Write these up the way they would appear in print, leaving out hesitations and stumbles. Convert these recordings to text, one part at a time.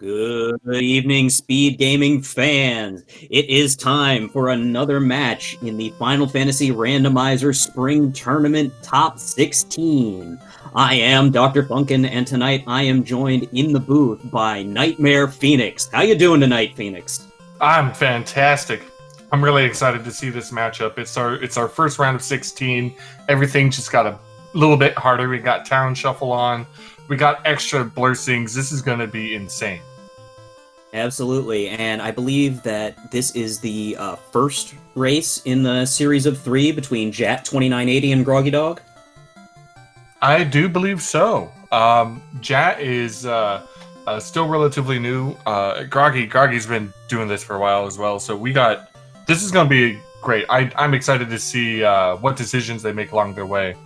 Good evening, Speed Gaming fans. It is time for another match in the Final Fantasy Randomizer Spring Tournament Top 16. I am Dr. Funkin, and tonight I am joined in the booth by Nightmare Phoenix. How you doing tonight, Phoenix? I'm fantastic. I'm really excited to see this matchup. It's our first round of 16. Everything just got a little bit harder. We got Town Shuffle on. We got extra blessings. This is going to be insane. Absolutely, and I believe that this is the first race in the series of 3 between jat2980 and groggydog. I do believe so. Jat is still relatively new. Groggy's been doing this for a while as well. So this is going to be great. I'm excited to see what decisions they make along their way.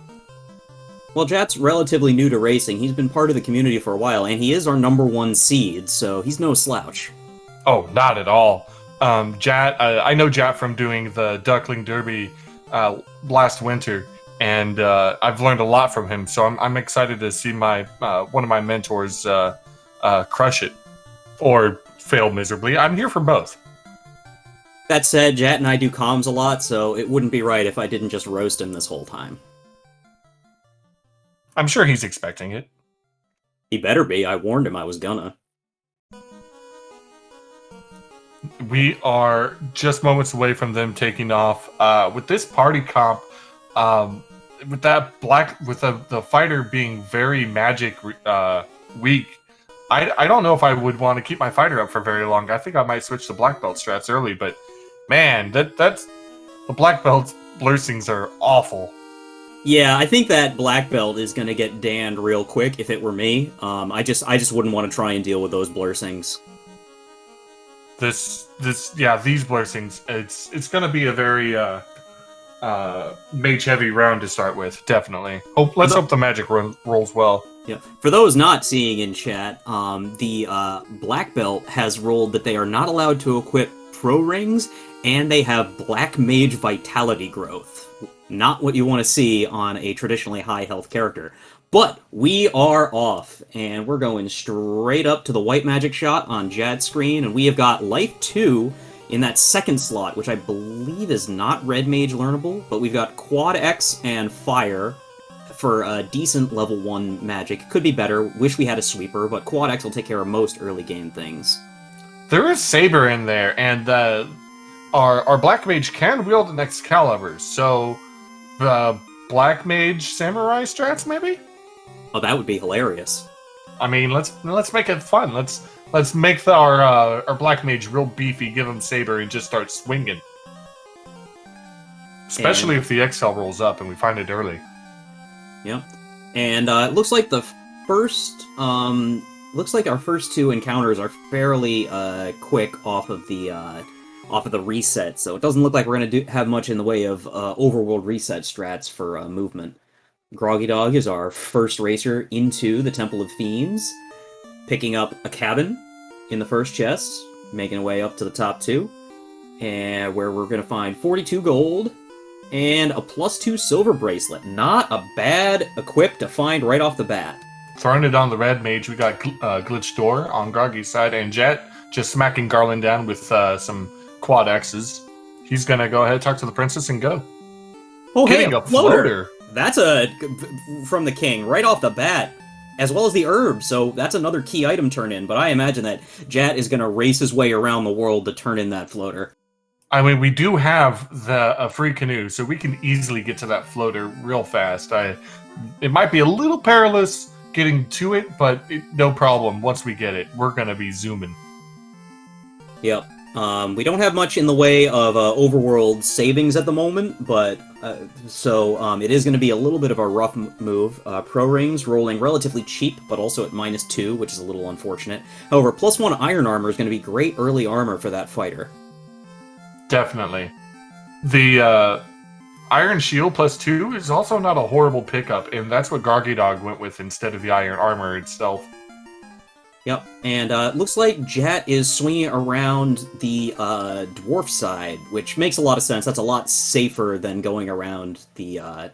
Well, Jat's relatively new to racing. He's been part of the community for a while, and he is our #1 seed, so he's no slouch. Oh, not at all. Jat, I know Jat from doing the Duckling Derby last winter, and I've learned a lot from him. So I'm excited to see my one of my mentors crush it or fail miserably. I'm here for both. That said, Jat and I do comms a lot, so it wouldn't be right if I didn't just roast him this whole time. I'm sure he's expecting it. He better be. I warned him I was gonna. We are just moments away from them taking off. With this party comp, with that with the fighter being very magic weak, I don't know if I would want to keep my fighter up for very long. I think I might switch to black belt strats early, but man, that's the black belt blessings are awful. Yeah, I think that black belt is gonna get danned real quick if it were me. I just wouldn't want to try and deal with those blessings. These blessings, it's gonna be a very mage heavy round to start with, definitely. Let's hope the magic rolls well. Yeah. For those not seeing in chat, the black belt has rolled that they are not allowed to equip pro rings, and they have black mage vitality growth. Not what you want to see on a traditionally high health character. But we are off, and we're going straight up to the white magic shot on Jad's screen, and we have got Life 2 in that second slot, which I believe is not red mage learnable, but we've got Quad X and Fire for a decent level 1 magic. Could be better. Wish we had a sweeper, but Quad X will take care of most early game things. There is Saber in there, and our black mage can wield an Excalibur, so black mage samurai strats maybe. Oh, that would be hilarious. I mean, let's make it fun. Let's make our black mage real beefy. Give him Saber and just start swinging. Especially if the XL rolls up and we find it early. Yep. And it looks like our first 2 encounters are fairly quick off of the reset, so it doesn't look like we're going to have much in the way of overworld reset strats for movement. groggydog is our first racer into the Temple of Fiends, picking up a cabin in the first chest, making our way up to the top 2, and where we're going to find 42 gold and a +2 silver bracelet. Not a bad equip to find right off the bat. Throwing it on the red mage, we got Glitch Door on Groggy's side, and Jet just smacking Garland down with some Quad X's. He's gonna go ahead, talk to the princess, and go. Oh, Getting hey, a floater! That's from the king, right off the bat, as well as the herb, so that's another key item turn in, but I imagine that Jat is gonna race his way around the world to turn in that floater. I mean, we do have a free canoe, so we can easily get to that floater real fast. It might be a little perilous getting to it, but no problem. Once we get it, we're gonna be zooming. Yep. We don't have much in the way of overworld savings at the moment, but so it is going to be a little bit of a rough move. Pro rings rolling relatively cheap, but also at -2, which is a little unfortunate. However, +1 iron armor is going to be great early armor for that fighter. Definitely. The Iron Shield +2 is also not a horrible pickup, and that's what groggydog went with instead of the iron armor itself. Yep, and it looks like Jat is swinging around the dwarf side, which makes a lot of sense. That's a lot safer than going around the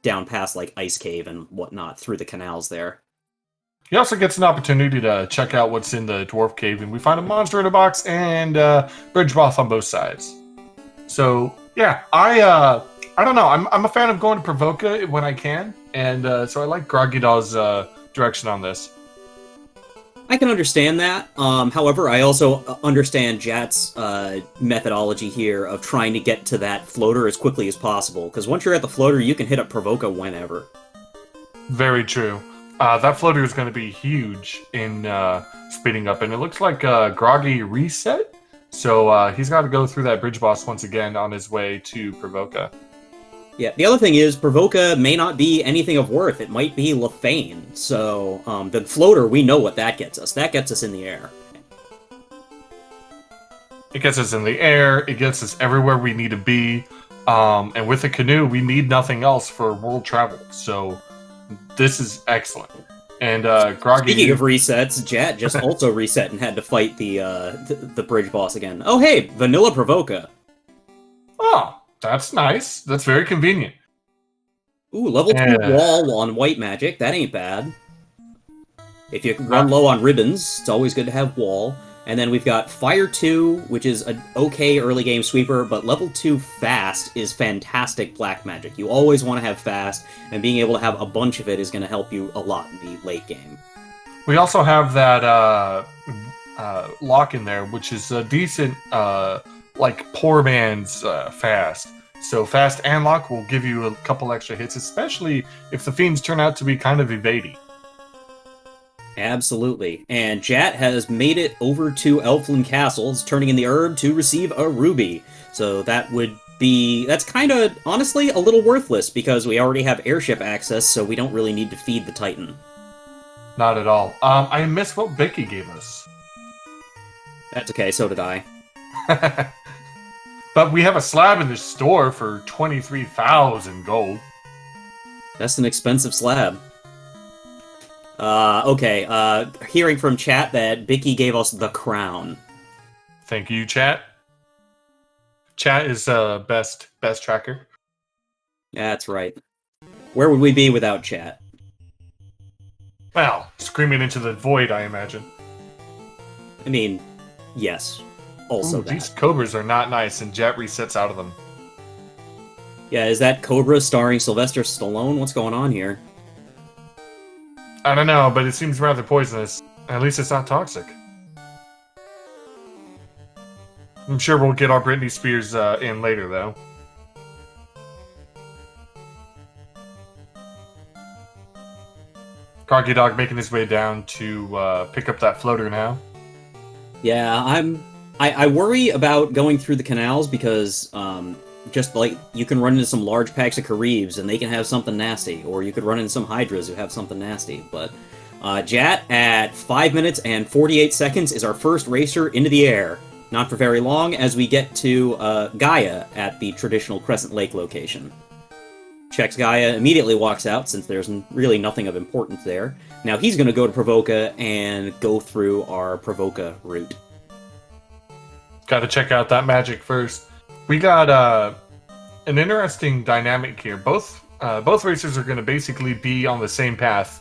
down past like Ice Cave and whatnot through the canals there. He also gets an opportunity to check out what's in the dwarf cave, and we find a monster in a box and bridge boss on both sides. So yeah, I don't know. I'm a fan of going to Provoca when I can, and so I like groggydog's direction on this. I can understand that. However, I also understand Jat's methodology here of trying to get to that floater as quickly as possible. Because once you're at the floater, you can hit up Provoca whenever. Very true. That floater is going to be huge in speeding up, and it looks like Groggy reset. So he's got to go through that bridge boss once again on his way to Provoca. Yeah, the other thing is, Provoca may not be anything of worth. It might be Lefane. So, the floater, we know what that gets us. That gets us in the air. It gets us in the air. It gets us everywhere we need to be. And with a canoe, we need nothing else for world travel. So, this is excellent. And Groggy... Speaking of resets, Jat just also reset and had to fight the bridge boss again. Oh, hey, Vanilla Provoca. Oh, that's nice. That's very convenient. Ooh, level 2 wall on white magic. That ain't bad. If you run low on ribbons, it's always good to have wall. And then we've got Fire 2, which is an okay early game sweeper, but level 2 fast is fantastic black magic. You always want to have fast, and being able to have a bunch of it is going to help you a lot in the late game. We also have that lock in there, which is a decent, like, poor man's fast. So fast and lock will give you a couple extra hits, especially if the fiends turn out to be kind of evading. Absolutely. And Jat has made it over to Elfland Castles, turning in the herb to receive a ruby. So that's kind of, honestly, a little worthless, because we already have airship access, so we don't really need to feed the Titan. Not at all. I missed what Vicky gave us. That's okay, so did I. But we have a slab in the store for 23,000 gold. That's an expensive slab. Okay, hearing from chat that Bicky gave us the crown. Thank you, chat. Chat is best tracker. That's right. Where would we be without chat? Well, screaming into the void, I imagine. I mean, yes. Also Ooh, that. These cobras are not nice, and Jet resets out of them. Yeah, is that Cobra starring Sylvester Stallone? What's going on here? I don't know, but it seems rather poisonous. At least it's not toxic. I'm sure we'll get our Britney Spears in later, though. groggydog making his way down to pick up that floater now. Yeah, I worry about going through the canals because just like you can run into some large packs of Caribs and they can have something nasty, or you could run into some Hydras who have something nasty. But Jat at 5 minutes and 48 seconds is our first racer into the air. Not for very long as we get to Gaia at the traditional Crescent Lake location. Checks Gaia, immediately walks out since there's really nothing of importance there. Now he's going to go to Provoca and go through our Provoca route. Got to check out that magic first. We got an interesting dynamic here. Both racers are going to basically be on the same path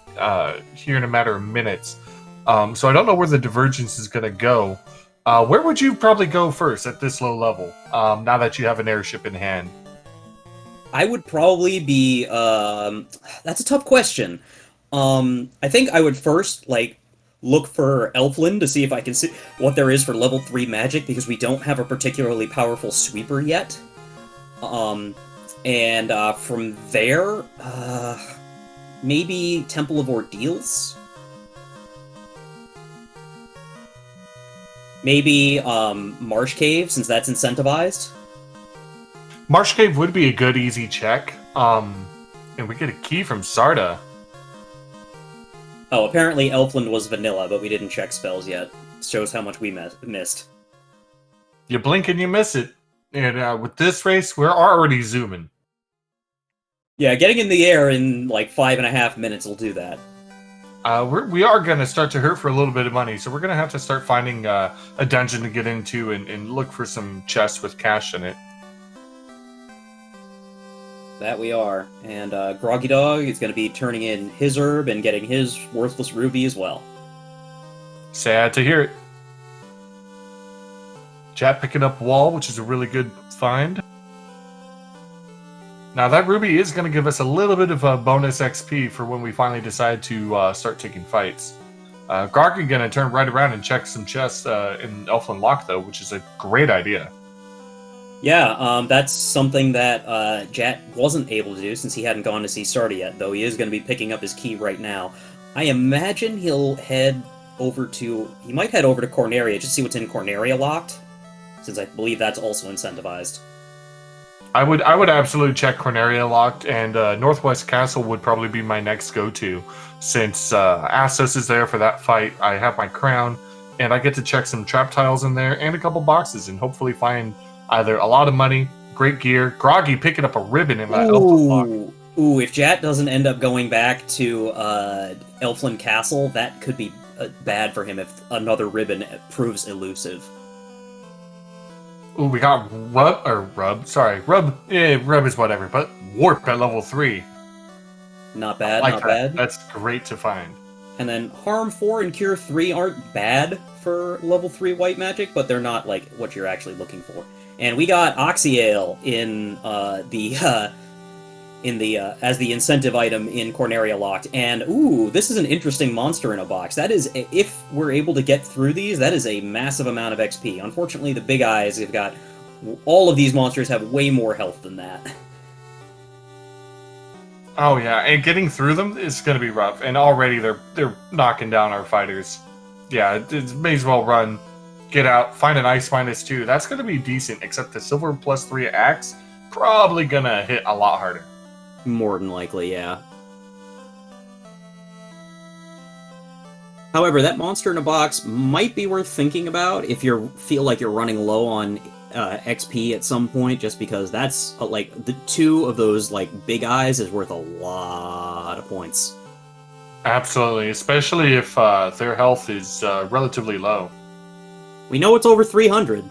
here in a matter of minutes. So I don't know where the divergence is going to go. Where would you probably go first at this low level, now that you have an airship in hand? I would probably be... that's a tough question. I think I would first, look for Elfland to see if I can see what there is for level 3 magic, because we don't have a particularly powerful sweeper yet. And from there, maybe Temple of Ordeals? Maybe Marsh Cave, since that's incentivized. Marsh Cave would be a good, easy check. And we get a key from Sarda. Oh, apparently Elfland was vanilla, but we didn't check spells yet. Shows how much we missed. You blink and you miss it. And with this race, we're already zooming. Yeah, getting in the air in 5.5 minutes will do that. We are going to start to hurt for a little bit of money, so we're going to have to start finding a dungeon to get into and look for some chests with cash in it. That we are. And Groggy Dog is going to be turning in his herb and getting his worthless ruby as well. Sad to hear it. Chat picking up wall, which is a really good find. Now that ruby is going to give us a little bit of a bonus XP for when we finally decide to start taking fights. Groggy going to turn right around and check some chests in Elfland Lock, though, which is a great idea. Yeah, that's something that Jat wasn't able to do since he hadn't gone to see Sarda yet, though he is going to be picking up his key right now. I imagine he'll head over to... He might head over to Corneria, just see what's in Corneria locked, since I believe that's also incentivized. I would absolutely check Corneria locked, and Northwest Castle would probably be my next go-to, since Astos is there for that fight. I have my crown, and I get to check some trap tiles in there and a couple boxes, and hopefully find either a lot of money, great gear, Groggy picking up a ribbon in that Elfland lock. Ooh, if Jat doesn't end up going back to Elfland Castle, that could be bad for him if another ribbon proves elusive. Ooh, we got Rub. Rub is whatever, but Warp at level 3. Not bad, like not that. bad. That's great to find. And then Harm 4 and Cure 3 aren't bad for level 3 white magic, but they're not like what you're actually looking for. And we got Oxyale in as the incentive item in Corneria Locked. And ooh, this is an interesting monster in a box. That is, if we're able to get through these, that is a massive amount of XP. Unfortunately, the big eyes have got... All of these monsters have way more health than that. Oh yeah, and getting through them is going to be rough. And already they're knocking down our fighters. Yeah, it may as well run, get out, find an ice -2. That's going to be decent, except the silver +3 axe probably going to hit a lot harder. More than likely, yeah. However, that monster in a box might be worth thinking about if you feel like you're running low on XP at some point, just because that's, like, the 2 of those, like, big eyes is worth a lot of points. Absolutely, especially if their health is relatively low. We know it's over 300.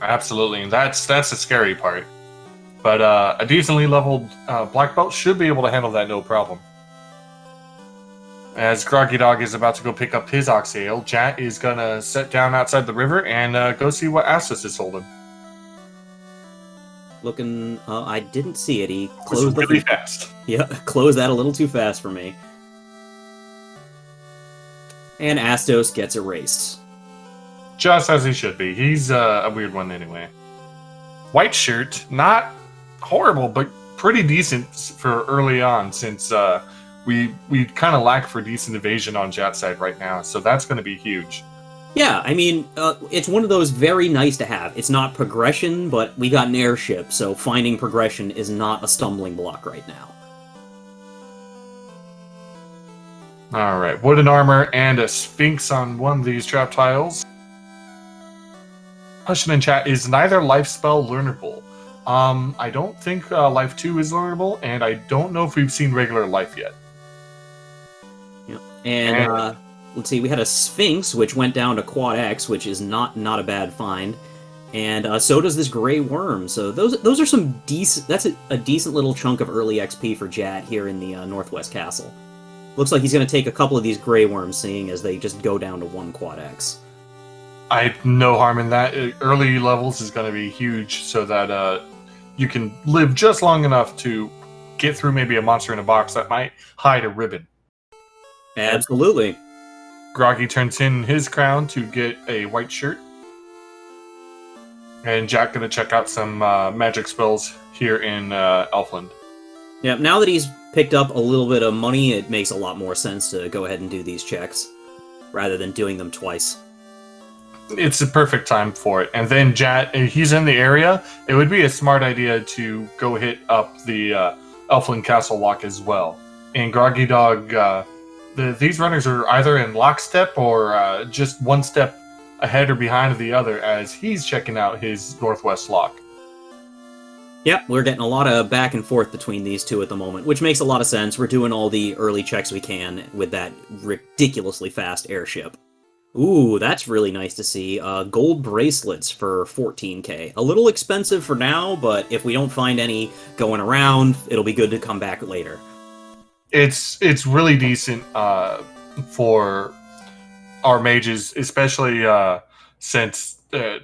Absolutely, and that's the scary part. But a decently leveled black belt should be able to handle that no problem. As Groggy Dog is about to go pick up his Oxyale, Jat is going to sit down outside the river and go see what Astos is holding. Looking... I didn't see it. He closed really fast. Yeah, closed that a little too fast for me. And Astos gets erased. Just as he should be. He's a weird one anyway. White shirt, not horrible, but pretty decent for early on, since we kind of lack for decent evasion on Jat's side right now, so that's going to be huge. Yeah, I mean, it's one of those very nice to have. It's not progression, but we got an airship, so finding progression is not a stumbling block right now. Alright, wooden armor and a sphinx on one of these trap tiles. Question in chat, is neither life spell learnable? I don't think life 2 is learnable, and I don't know if we've seen regular life yet. Yep. And let's see, we had a Sphinx, which went down to Quad X, which is not a bad find. And so does this Grey Worm. So those are some decent... That's a decent little chunk of early XP for Jat here in the Northwest Castle. Looks like he's going to take a couple of these Grey Worms, seeing as they just go down to 1 Quad X. I no harm in that. Early levels is going to be huge, so that you can live just long enough to get through maybe a monster in a box that might hide a ribbon. Absolutely. Groggy turns in his crown to get a white shirt. And Jack going to check out some magic spells here in Elfland. Yeah, now that he's picked up a little bit of money, it makes a lot more sense to go ahead and do these checks, rather than doing them twice. It's the perfect time for it. And then Jat, he's in the area. It would be a smart idea to go hit up the Elfland Castle lock as well. And Groggy Dog, these runners are either in lockstep or just one step ahead or behind of the other as he's checking out his Northwest lock. Yep, we're getting a lot of back and forth between these two at the moment, which makes a lot of sense. We're doing all the early checks we can with that ridiculously fast airship. Ooh, that's really nice to see. Gold bracelets for 14k. A little expensive for now, but if we don't find any going around, it'll be good to come back later. It's really decent for our mages, especially since they're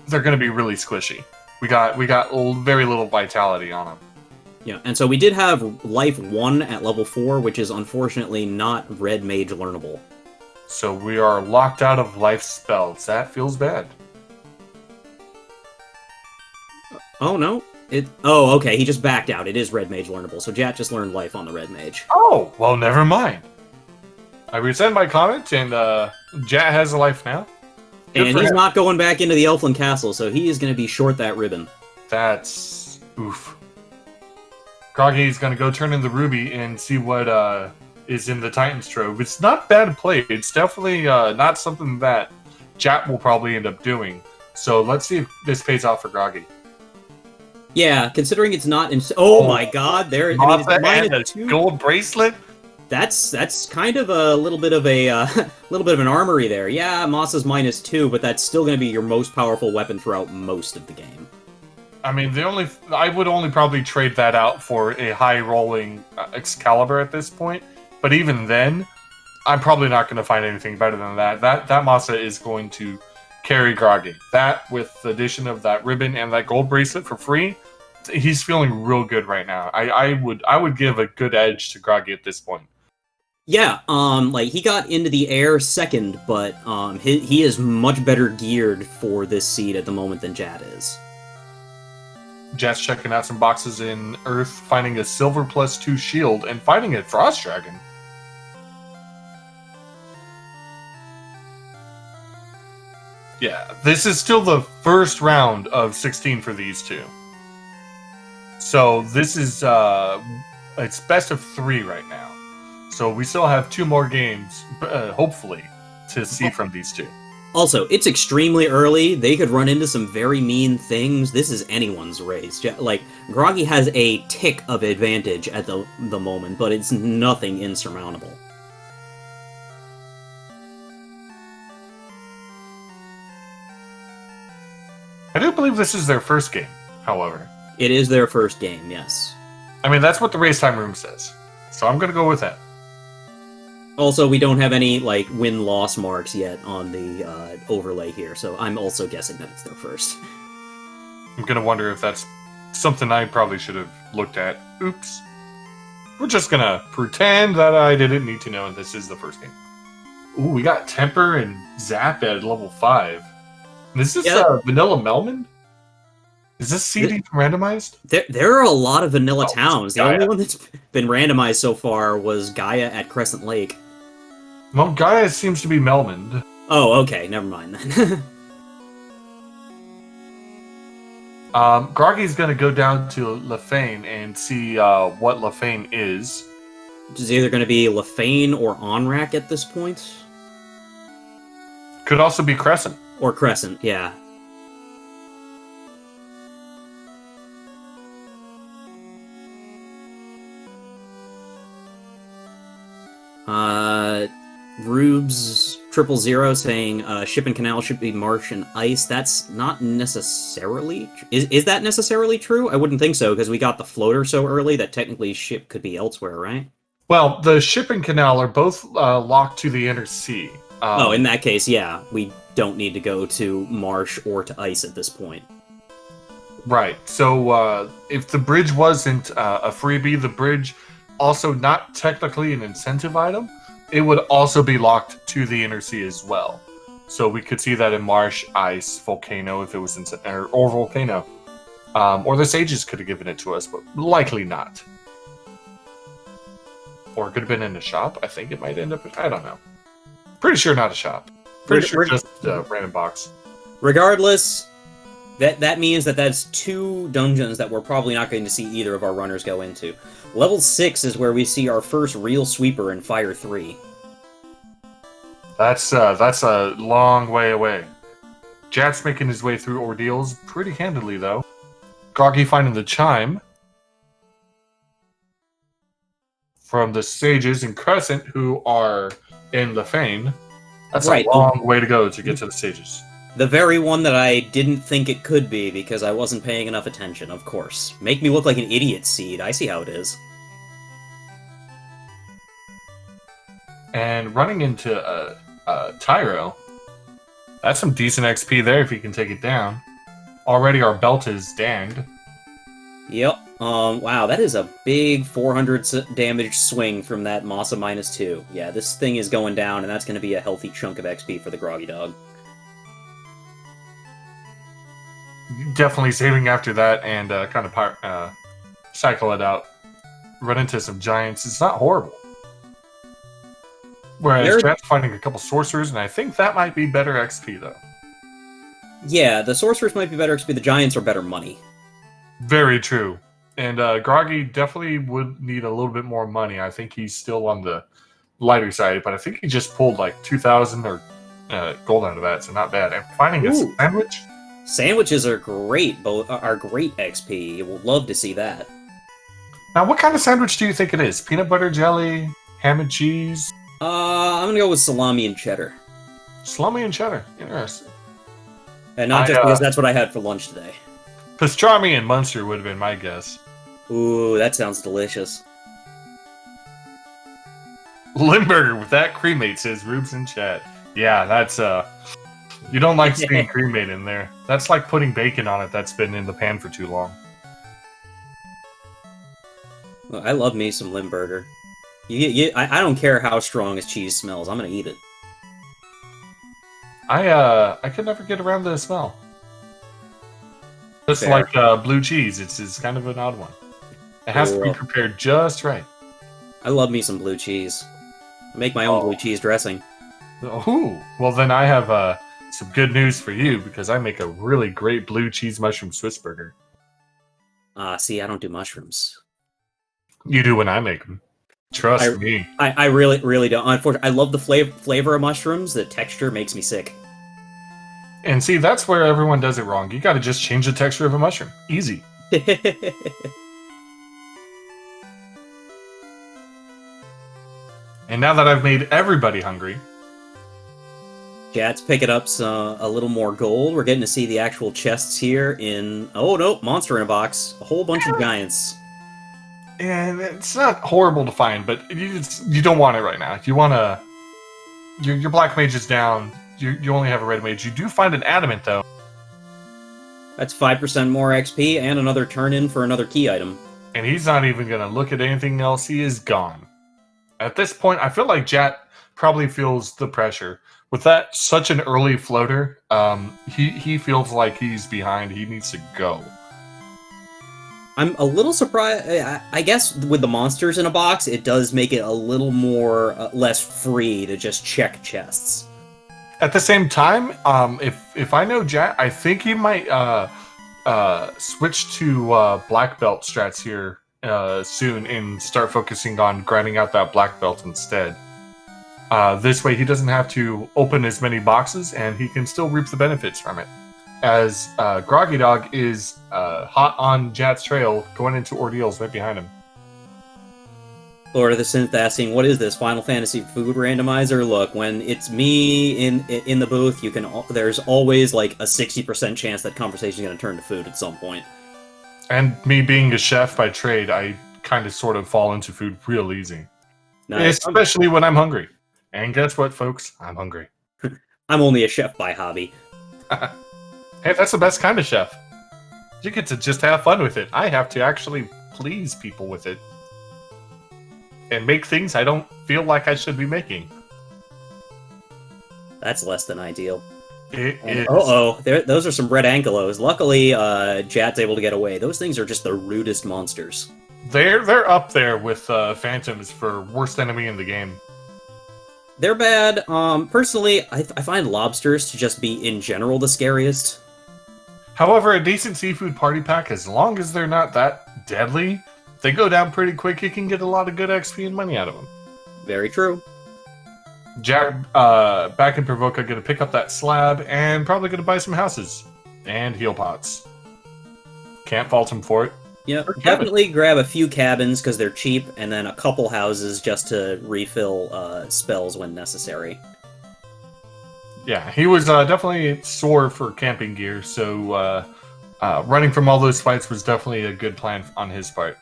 going to be really squishy. We got very little vitality on them. Yeah, and so we did have life 1 at level 4, which is unfortunately not red mage learnable. So we are locked out of life spells. That feels bad. Oh no. Oh, okay, he just backed out. It is red mage learnable, so Jat just learned life on the red mage. Oh, well, never mind. I resend my comment, and Jat has a life now. Good and he's not going back into the Elfland Castle, so he is going to be short that ribbon. That's... oof. Groggy's going to go turn in the ruby and see what is in the Titan's Trove. It's not bad play. It's definitely not something that Jat will probably end up doing. So let's see if this pays off for Groggy. Yeah, considering it's not in... Oh my god, there... I mean, it's -2. Gold bracelet? That's kind of a little bit of a little bit of an armory there. Yeah, Masa's -2, but that's still going to be your most powerful weapon throughout most of the game. I mean, I would only probably trade that out for a high-rolling Excalibur at this point. But even then, I'm probably not going to find anything better than that. That Masa is going to carry Groggy. That, with the addition of that ribbon and that gold bracelet for free, he's feeling real good right now. I would give a good edge to Groggy at this point. Yeah, like, he got into the air second, but he is much better geared for this seed at the moment than Jat is. Jat's checking out some boxes in Earth, finding a silver +2 shield, and finding a Frost Dragon. Yeah, this is still the first round of 16 for these two. So this is, it's best of 3 right now. So we still have 2 more games, hopefully, to see from these two. Also, it's extremely early. They could run into some very mean things. This is anyone's race. Like, Groggy has a tick of advantage at the moment, but it's nothing insurmountable. I do believe this is their first game, however. It is their first game, yes. I mean, that's what the race time room says. So I'm going to go with that. Also, we don't have any, like, win-loss marks yet on the overlay here, so I'm also guessing that it's their first. I'm going to wonder if that's something I probably should have looked at. Oops. We're just going to pretend that I didn't need to know and this is the first game. Ooh, we got Temper and Zap at level 5. Is this Vanilla Melman? Is this CD randomized? There are a lot of vanilla towns. The only one that's been randomized so far was Gaia at Crescent Lake. Well, Gaia seems to be Melman. Oh, okay. Never mind then. Groggy's going to go down to Lefane and see what Lefane is. Which is either going to be Lefane or Onrak at this point. Could also be Crescent. Or Crescent, yeah. Rubes 000 saying ship and canal should be marsh and ice. That's not necessarily... Is that necessarily true? I wouldn't think so, because we got the floater so early that technically ship could be elsewhere, right? Well, the ship and canal are both locked to the inner sea. Oh, in that case, yeah. We don't need to go to marsh or to ice at this point. Right. So if the bridge wasn't a freebie, the bridge also not technically an incentive item, it would also be locked to the inner sea as well. So we could see that in marsh, ice, volcano, if it was or volcano. Or the sages could have given it to us, but likely not. Or it could have been in a shop. I think it might end up... I don't know. Pretty sure not a shop. Pretty sure just a random box. Regardless, that means that that's 2 dungeons that we're probably not going to see either of our runners go into. Level 6 is where we see our first real sweeper in Fire 3. That's a long way away. Jat's making his way through ordeals pretty handily, though. Groggy finding the chime from the sages in Crescent, who are in Lefane. That's Right. a long way to go to get to the stages. The very one that I didn't think it could be because I wasn't paying enough attention, of course. Make me look like an idiot, Seed. I see how it is. And running into Tyro, that's some decent XP there if you can take it down. Already our belt is danged. Yep. Wow, that is a big 400 damage swing from that Masa -2. Yeah, this thing is going down, and that's going to be a healthy chunk of XP for the Groggy Dog. Definitely saving after that and kind of cycle it out. Run into some giants. It's not horrible. Whereas Jet's finding a couple sorcerers, and I think that might be better XP, though. Yeah, the sorcerers might be better XP. The giants are better money. Very true. And Groggy definitely would need a little bit more money. I think he's still on the lighter side, but I think he just pulled like 2,000 or gold out of that, so not bad. And finding a sandwich? Sandwiches are great. Both are great XP. You will love to see that. Now, what kind of sandwich do you think it is? Peanut butter jelly, ham and cheese? I'm gonna go with salami and cheddar. Salami and cheddar. Interesting. And not just because that's what I had for lunch today. Pastrami and Munster would have been my guess. Ooh, that sounds delicious. Limburger with that cremate, says Rubes in chat. Yeah, that's you don't like seeing cremate in there. That's like putting bacon on it that's been in the pan for too long. Well, I love me some Limburger. I don't care how strong his cheese smells. I'm gonna eat it. I could never get around the smell. Just like blue cheese, it's kind of an odd one. It has to be prepared just right. I love me some blue cheese. I make my own blue cheese dressing. Oh, well then I have some good news for you because I make a really great blue cheese mushroom Swiss burger. See, I don't do mushrooms. You do when I make them. Trust me. I really, really don't. Unfortunately, I love the flavor of mushrooms. The texture makes me sick. And see, that's where everyone does it wrong. You got to just change the texture of a mushroom. Easy. And now that I've made everybody hungry, Jat's picking up a little more gold. We're getting to see the actual chests here in... Oh, no, monster in a box. A whole bunch of giants. And it's not horrible to find, but you don't want it right now. You want to... Your black mage is down. You only have a red mage. You do find an adamant, though. That's 5% more XP and another turn-in for another key item. And he's not even going to look at anything else. He is gone. At this point, I feel like Jat probably feels the pressure. With that, such an early floater, he feels like he's behind. He needs to go. I'm a little surprised. I guess with the monsters in a box, it does make it a little more less free to just check chests. At the same time, if I know Jat, I think he might switch to black belt strats here soon and start focusing on grinding out that black belt instead. This way, he doesn't have to open as many boxes, and he can still reap the benefits from it. As Groggy Dog is hot on Jat's trail, going into ordeals right behind him. Lord of the Synth asking, what is this, Final Fantasy food randomizer? Look, when it's me in the booth, there's always like a 60% chance that conversation is going to turn to food at some point. And me being a chef by trade, I kind of sort of fall into food real easy. Nice. Especially when I'm hungry. And guess what, folks? I'm hungry. I'm only a chef by hobby. Hey, that's the best kind of chef. You get to just have fun with it. I have to actually please people with it. And make things I don't feel like I should be making. That's less than ideal. It is. Uh-oh, those are some red ankylos. Luckily, Jat's able to get away. Those things are just the rudest monsters. They're up there with phantoms for worst enemy in the game. They're bad. Personally, I find lobsters to just be, in general, the scariest. However, a decent seafood party pack, as long as they're not that deadly, they go down pretty quick. You can get a lot of good XP and money out of them. Very true. Jack, back in Provoca, going to pick up that slab and probably going to buy some houses and heal pots. Can't fault him for it. Yeah, definitely grab a few cabins because they're cheap, and then a couple houses just to refill spells when necessary. Yeah, he was definitely sore for camping gear, so running from all those fights was definitely a good plan on his part.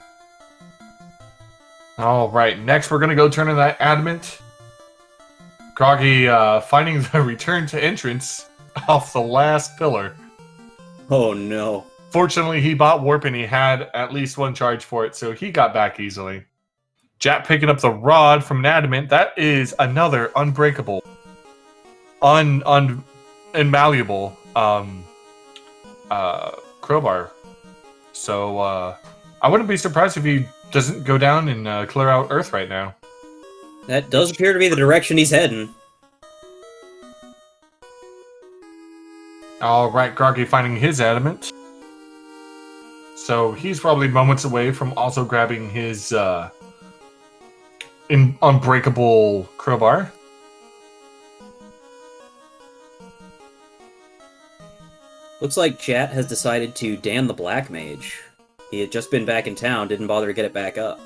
All right, next we're going to go turn in that adamant. Groggy finding the return to entrance off the last pillar. Oh no. Fortunately, he bought warp and he had at least one charge for it, so he got back easily. Jat picking up the rod from an adamant. That is another unbreakable, inmalleable crowbar. So I wouldn't be surprised if he doesn't go down and clear out Earth right now. That does appear to be the direction he's heading. All right, Groggy finding his adamant. So he's probably moments away from also grabbing his unbreakable crowbar. Looks like Jat has decided to damn the Black Mage. He had just been back in town, didn't bother to get it back up.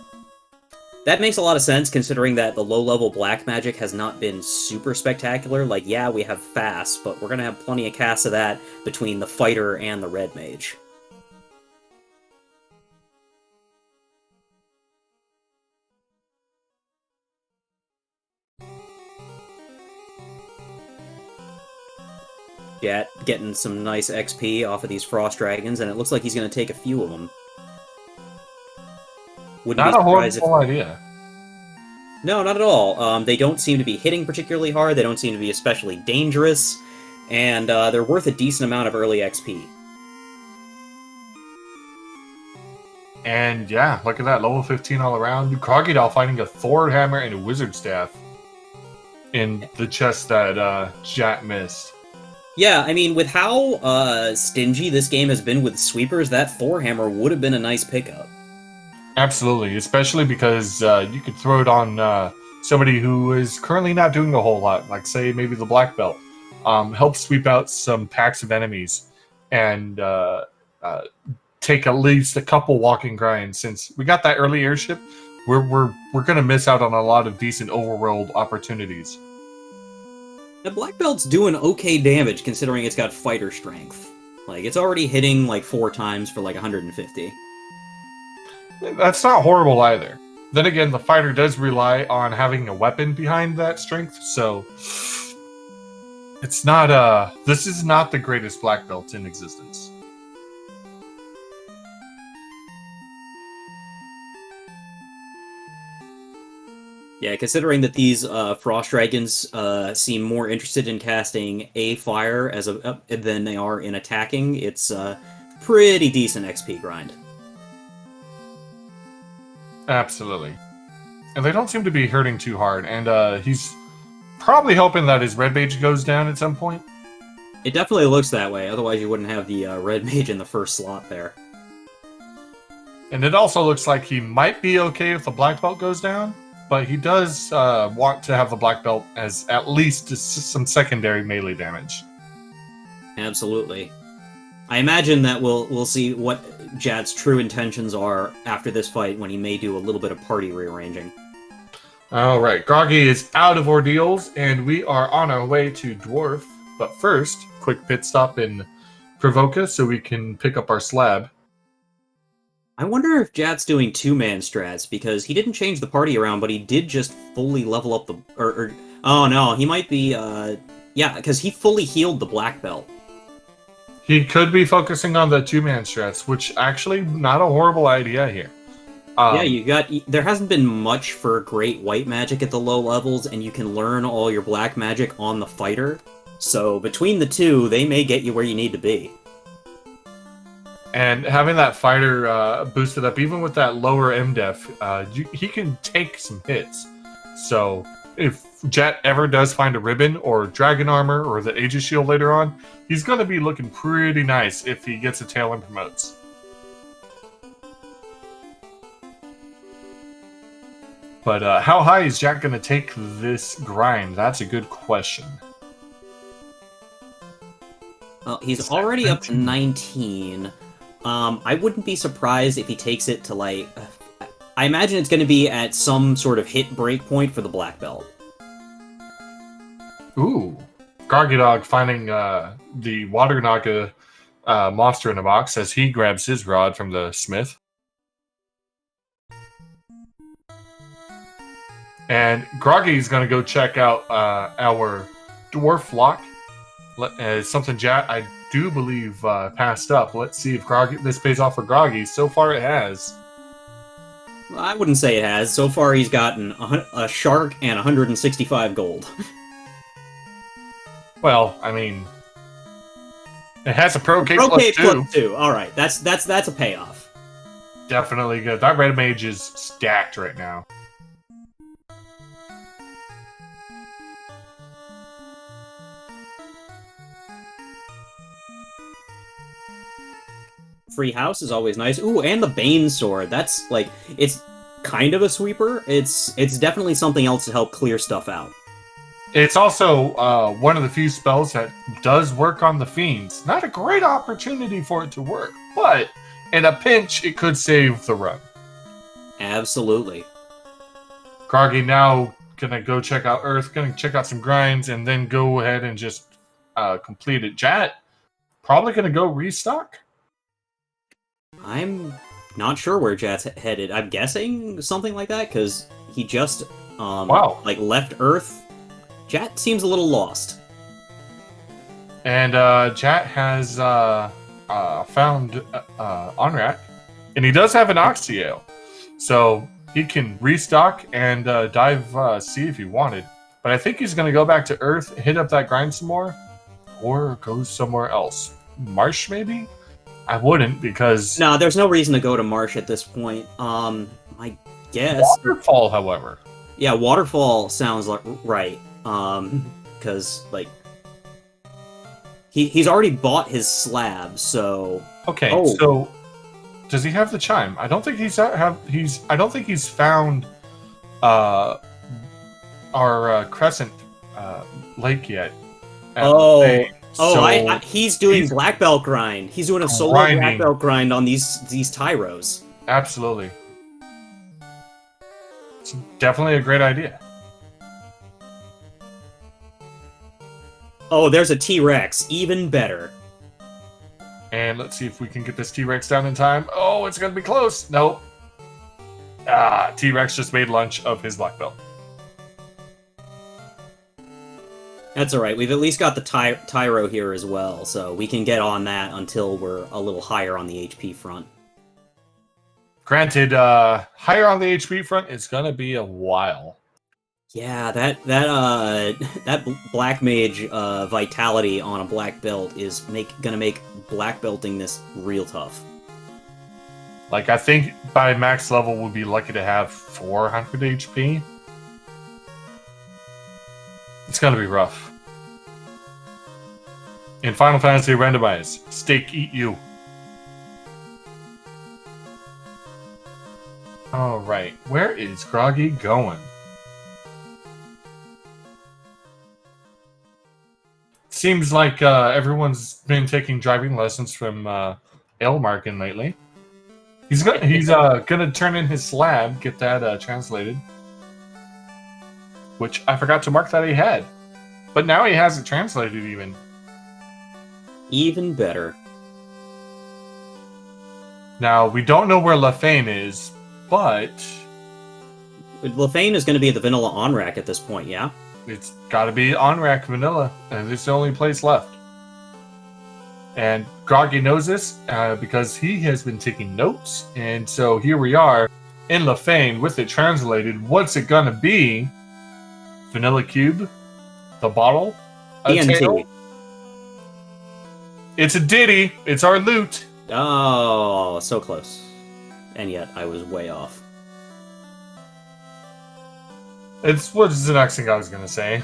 That makes a lot of sense, considering that the low-level black magic has not been super spectacular. Like, yeah, we have fast, but we're gonna have plenty of casts of that between the fighter and the red mage. Jat getting some nice XP off of these frost dragons, and it looks like he's gonna take a few of them. Wouldn't Not be a surprised horrible idea. No, not at all. They don't seem to be hitting particularly hard, they don't seem to be especially dangerous, and they're worth a decent amount of early XP. And yeah, look at that, level 15 all around. Groggydog finding a Thor hammer and a wizard staff in the chest that Jat missed. Yeah, I mean, with how stingy this game has been with sweepers, that Thor hammer would have been a nice pickup. Absolutely, especially because you could throw it on somebody who is currently not doing a whole lot, like say maybe the black belt. Help sweep out some packs of enemies and take at least a couple walking grinds. Since we got that early airship, we're gonna miss out on a lot of decent overworld opportunities. The black belt's doing okay damage considering it's got fighter strength. Like, it's already hitting like 4 times for like 150. That's not horrible either. Then again, the fighter does rely on having a weapon behind that strength, so it's not this is not the greatest black belt in existence. Yeah, considering that these frost dragons seem more interested in casting a fire than they are in attacking, it's a pretty decent XP grind. Absolutely. And they don't seem to be hurting too hard, and he's probably hoping that his red mage goes down at some point. It definitely looks that way, otherwise you wouldn't have the red mage in the first slot there. And it also looks like he might be okay if the black belt goes down, but he does want to have the black belt as at least some secondary melee damage. Absolutely. I imagine that we'll see what Jat's true intentions are after this fight, when he may do a little bit of party rearranging. Alright, Groggy is out of ordeals, and we are on our way to Dwarf. But first, quick pit stop in Provoca so we can pick up our slab. I wonder if Jat's doing 2-man strats, because he didn't change the party around, but he did just fully level up the... oh no, he might be... yeah, because he fully healed the black belt. He could be focusing on the 2-man strats, which actually not a horrible idea here. Yeah, there hasn't been much for great white magic at the low levels, and you can learn all your black magic on the fighter. So between the two, they may get you where you need to be. And having that fighter boosted up, even with that lower MDef, he can take some hits. So if Jat ever does find a ribbon or dragon armor or the Aegis shield later on, he's going to be looking pretty nice if he gets a tail and promotes. But how high is Jat going to take this grind? That's a good question. Well, he's already up to 19. I wouldn't be surprised if he takes it to, like... I imagine it's going to be at some sort of hit break point for the black belt. Ooh. groggydog finding the water naga monster in a box as he grabs his rod from the smith. And Groggy's going to go check out our dwarf flock. Something Jat, I do believe, passed up. Let's see if this pays off for Groggy. So far it has. I wouldn't say it has. So far he's gotten a shark and 165 gold. Well, I mean, it has a Pro Cape plus 2. All right, that's a payoff. Definitely good. That red mage is stacked right now. Free house is always nice. Ooh, and the Bane sword. That's like, it's kind of a sweeper. It's definitely something else to help clear stuff out. It's also one of the few spells that does work on the fiends. Not a great opportunity for it to work, but in a pinch, it could save the run. Absolutely. Groggy now gonna go check out Earth, gonna check out some grinds, and then go ahead and just complete it. Jat, probably gonna go restock. I'm not sure where Jat's headed. I'm guessing something like that, because he just like left Earth. Jat seems a little lost. And Jat has found Onrak, and he does have an Oxyale, so he can restock and dive sea if he wanted. But I think he's going to go back to Earth, hit up that grind some more, or go somewhere else. Marsh, maybe? I wouldn't, because... No, there's no reason to go to Marsh at this point. I guess... Waterfall, however. Yeah, Waterfall sounds like right. Because, like... He's already bought his slab, so... Okay, so... Does he have the chime? I don't think I don't think he's found our Crescent Lake yet. He's doing black belt grind. He's doing a solo black belt grind on these tyros. Absolutely. It's definitely a great idea. Oh, there's a T-Rex. Even better. And let's see if we can get this T-Rex down in time. Oh, it's going to be close. Nope. T-Rex just made lunch of his black belt. That's alright. We've at least got the Tyro here as well, so we can get on that until we're a little higher on the HP front. Granted, higher on the HP front, it's going to be a while. Yeah, that black mage vitality on a black belt is gonna make black belting this real tough. Like, I think by max level we'll be lucky to have 400 HP. It's gonna be rough. In Final Fantasy Randomizer, steak eat you. Alright, where is Groggy going? Seems like everyone's been taking driving lessons from Elmarkin lately. He's gonna turn in his slab, get that translated. Which I forgot to mark that he had. But now he has it translated even. Even better. Now, we don't know where Lefane is, but... Lefane is going to be the vanilla Onrak at this point, yeah? It's got to be Onrak vanilla, and it's the only place left. And Groggy knows this because he has been taking notes, and so here we are in Lefane with it translated. What's it gonna be? Vanilla Cube? The bottle? A tail? It's a ditty. It's our loot. Oh, so close. And yet, I was way off. It's what is the next thing I was gonna say.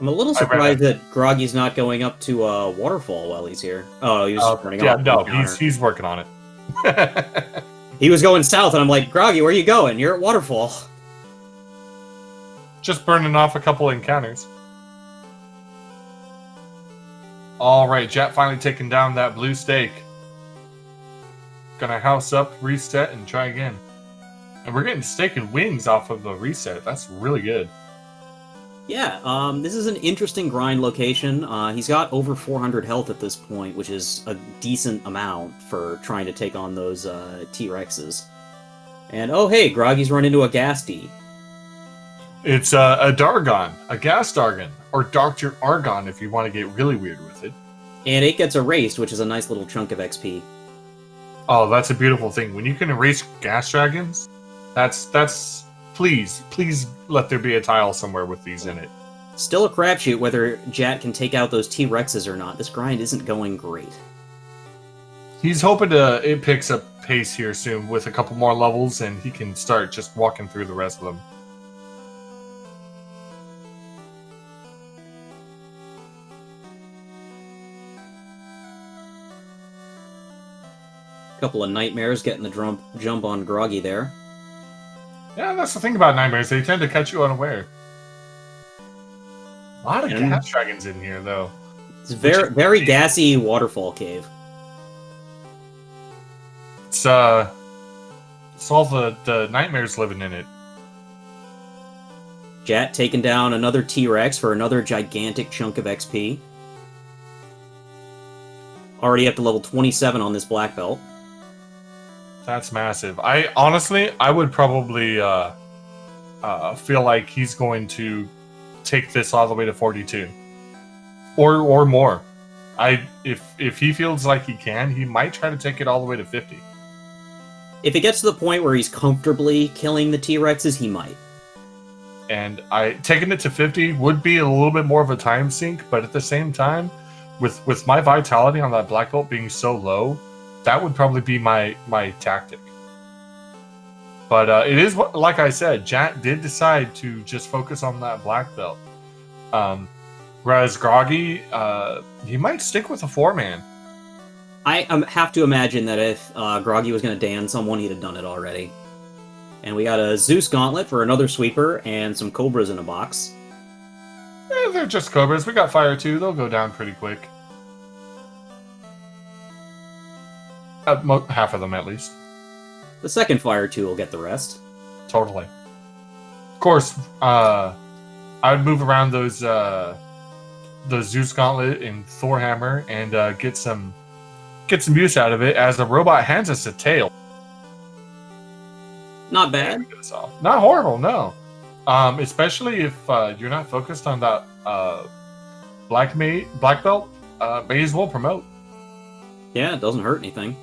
I'm a little surprised that Groggy's not going up to Waterfall while he's here. Oh, he was running off. Yeah, no, he's working on it. He was going south, and I'm like, Groggy, where are you going? You're at Waterfall. Just burning off a couple encounters. Alright, Jet finally taking down that blue stake. Gonna house up, reset, and try again. And we're getting steak and wings off of the reset. That's really good. Yeah, this is an interesting grind location. He's got over 400 health at this point, which is a decent amount for trying to take on those T-Rexes. And oh hey, Groggy's run into a Gasty. It's a Dargon, a gas Dargon, or Dr. Argon if you want to get really weird with it. And it gets erased, which is a nice little chunk of XP. Oh, that's a beautiful thing. When you can erase gas dragons, that's please let there be a tile somewhere with these in it. Still a crapshoot whether Jat can take out those T-Rexes or not. This grind isn't going great. He's hoping it picks up pace here soon with a couple more levels, and he can start just walking through the rest of them. Couple of nightmares getting the jump on Groggy there. Yeah, that's the thing about nightmares. They tend to catch you unaware. A lot of gas dragons in here, though. It's very gassy waterfall cave. It's all the nightmares living in it. Jat taking down another T-Rex for another gigantic chunk of XP. Already up to level 27 on this black belt. That's massive. I would probably feel like he's going to take this all the way to 42, or more. If he feels like he can, he might try to take it all the way to 50. If it gets to the point where he's comfortably killing the T-Rexes, he might. And taking it to 50 would be a little bit more of a time sink, but at the same time, with my vitality on that black belt being so low, that would probably be my tactic. But it is, like I said, Jat did decide to just focus on that black belt. Whereas Groggy, he might stick with a 4-man. I have to imagine that if Groggy was going to Dan someone, he'd have done it already. And we got a Zeus Gauntlet for another sweeper and some Cobras in a box. They're just Cobras. We got fire too. They'll go down pretty quick. Half of them, at least. The second fire 2 will get the rest. Totally. Of course, I would move around those Zeus Gauntlet and Thor Hammer and get some use out of it as the robot hands us a tail. Not bad. Not horrible, no. Especially if you're not focused on that black belt, may as well promote. Yeah, it doesn't hurt anything.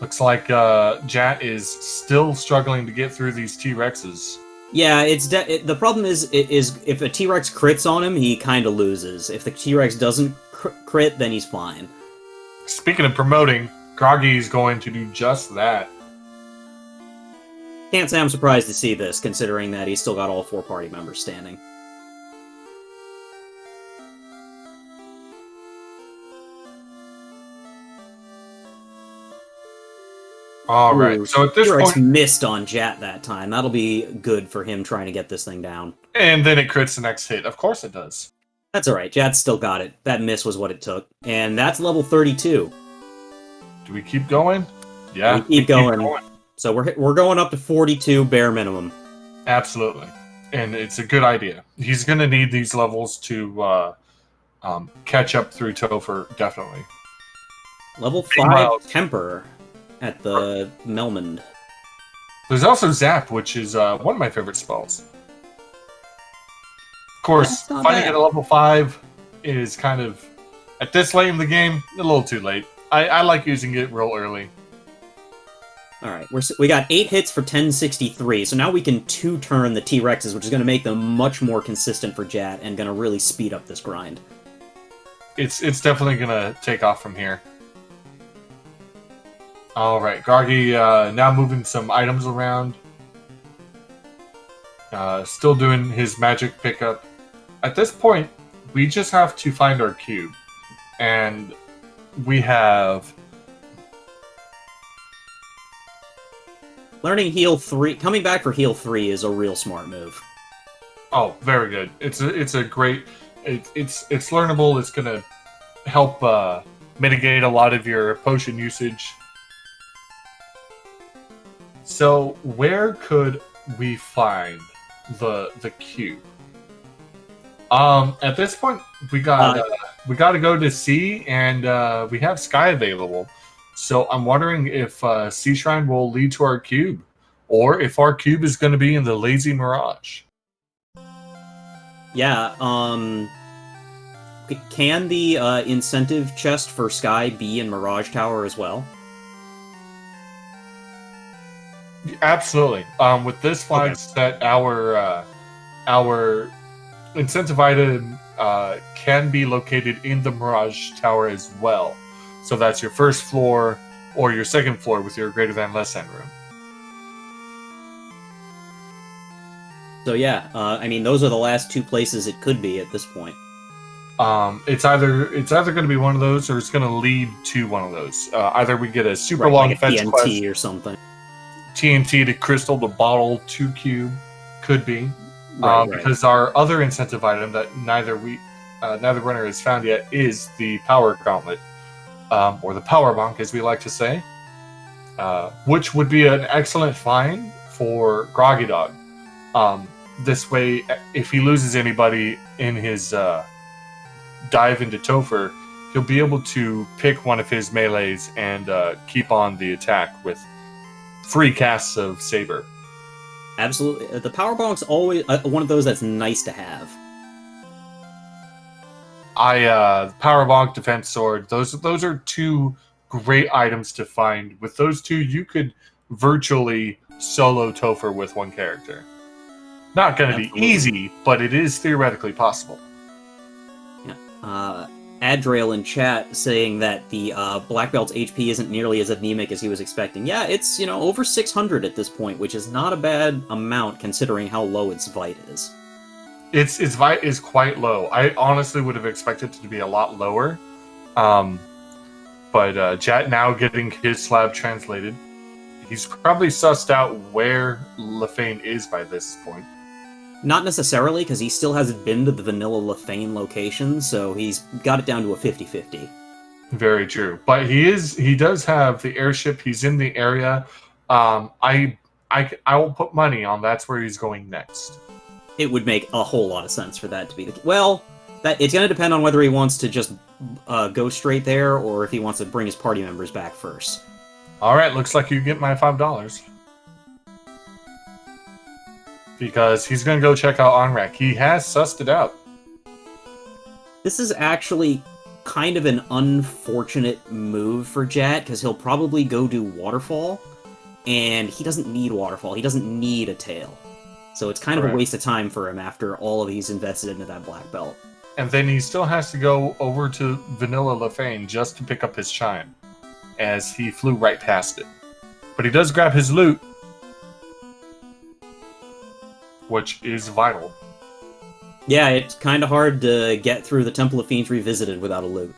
Looks like Jat is still struggling to get through these T-Rexes. Yeah, the problem is if a T-Rex crits on him, he kind of loses. If the T-Rex doesn't crit, then he's fine. Speaking of promoting, Groggy's going to do just that. Can't say I'm surprised to see this, considering that he's still got all 4 party members standing. All right, so at this T-Rex point, missed on Jat that time. That'll be good for him trying to get this thing down. And then it crits the next hit. Of course it does. That's all right. Jat's still got it. That miss was what it took, and that's level 32. Do we keep going? Yeah, we keep going. So we're going up to 42 bare minimum. Absolutely, and it's a good idea. He's going to need these levels to catch up through Topher, definitely. Level 5 Temper at the Melmond. There's also Zap, which is one of my favorite spells. Of course, finding it at level 5 is kind of, at this late in the game, a little too late. I like using it real early. Alright, we got 8 hits for 1063, so now we can 2-turn the T-Rexes, which is going to make them much more consistent for Jat and going to really speed up this grind. It's definitely going to take off from here. Alright, Groggy now moving some items around. Still doing his magic pickup. At this point, we just have to find our cube. And we have... Learning heal 3, coming back for heal 3 is a real smart move. Oh, very good. It's a great. It's learnable. It's gonna help mitigate a lot of your potion usage. So, where could we find the cube? At this point, we got to go to sea, and we have sky available. So I'm wondering if Sea Shrine will lead to our cube, or if our cube is going to be in the Lazy Mirage. Yeah, can the incentive chest for Sky be in Mirage Tower as well? Absolutely. With this flag set, our incentive item can be located in the Mirage Tower as well. So that's your first floor or your second floor with your greater than less than room. So yeah, I mean, those are the last two places it could be at this point. It's either going to be one of those, or it's going to lead to one of those. Either we get a super long like a fetch TNT quest, or something. TNT to crystal to bottle to cube, could be. Right. Because our other incentive item that neither runner has found yet is the power gauntlet, or the power bonk, as we like to say, which would be an excellent find for Groggy Dog. This way, if he loses anybody in his dive into Topher, he'll be able to pick one of his melees and keep on the attack with free casts of Saber. Absolutely. The power bonk's always one of those that's nice to have. Power bonk, defense sword, those are two great items to find. With those two, you could virtually solo Topher with one character. Not going to be easy, but it is theoretically possible. Yeah. Adrail in chat saying that the Black Belt's HP isn't nearly as anemic as he was expecting. Yeah, it's, over 600 at this point, which is not a bad amount considering how low its Vite is. Its Vite is quite low. I honestly would have expected it to be a lot lower. But Jat now getting his slab translated. He's probably sussed out where Lefane is by this point. Not necessarily, because he still hasn't been to the vanilla Lefane location, so he's got it down to a 50-50. Very true. But he does have the airship. He's in the area. I will put money on that's where he's going next. It would make a whole lot of sense for that to be the... Well, it's going to depend on whether he wants to just go straight there, or if he wants to bring his party members back first. Alright, looks like you get my $5. Because he's going to go check out Onrak. He has sussed it out. This is actually kind of an unfortunate move for Jat, because he'll probably go do Waterfall, and he doesn't need Waterfall. He doesn't need a tail. So it's kind of a waste of time for him after all of he's invested into that black belt. And then he still has to go over to Vanilla Lefane just to pick up his chime, as he flew right past it. But he does grab his loot, which is vital. Yeah, it's kind of hard to get through the Temple of Fiends Revisited without a loot.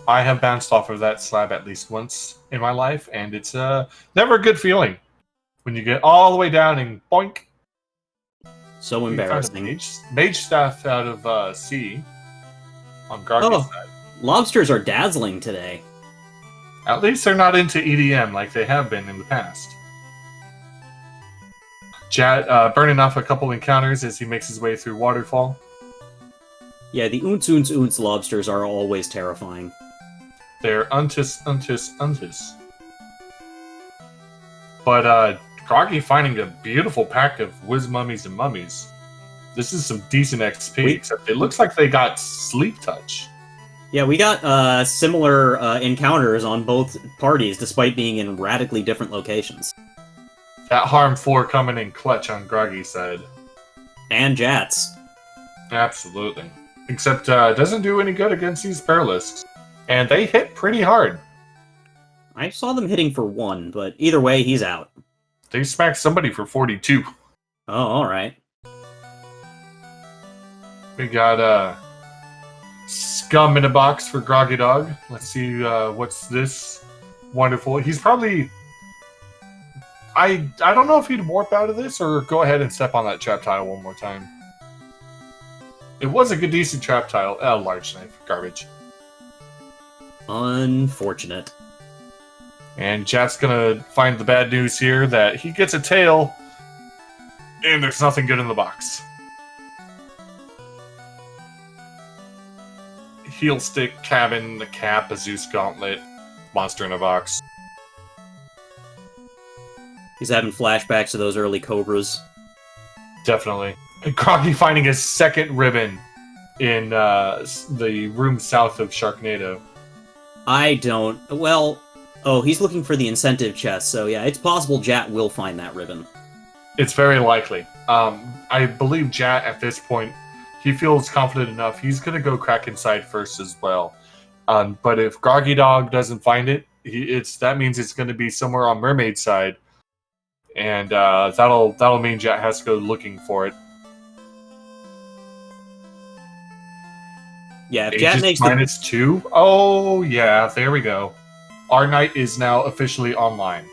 I have bounced off of that slab at least once in my life, and it's never a good feeling when you get all the way down and boink. So embarrassing. Mage staff out of sea on Groggy's side. Lobsters are dazzling today. At least they're not into EDM like they have been in the past. Jat burning off a couple encounters as he makes his way through Waterfall. Yeah, the Unts lobsters are always terrifying. They're untus. But Groggy finding a beautiful pack of whiz mummies and mummies. This is some decent XP, except it looks like they got sleep touch. Yeah, we got similar encounters on both parties, despite being in radically different locations. That harm 4 coming in clutch on Groggy's side. And Jats. Absolutely. Except doesn't do any good against these Paralisks. And they hit pretty hard. I saw them hitting for 1, but either way, he's out. They smacked somebody for 42. Oh, alright. We got scum in a box for Groggy Dog. Let's see what's this wonderful. He's probably... I don't know if he'd warp out of this or go ahead and step on that trap tile one more time. It was a good, decent trap tile. Large knife. Garbage. Unfortunate. And Jat's gonna find the bad news here that he gets a tail, and there's nothing good in the box. Heel stick, cabin, the cap, a Zeus gauntlet, monster in a box. He's having flashbacks to those early Cobras. Definitely. And Groggy finding his second ribbon in the room south of Sharknado. I don't... Well... Oh, he's looking for the incentive chest, so yeah, it's possible Jat will find that ribbon. It's very likely. I believe Jat, at this point, he feels confident enough. He's going to go crack inside first as well. But if Groggy Dog doesn't find it, that means it's going to be somewhere on Mermaid side. And that'll mean Jat has to go looking for it. Yeah, if Jat makes -2. Oh, yeah, there we go. Our Knight is now officially online.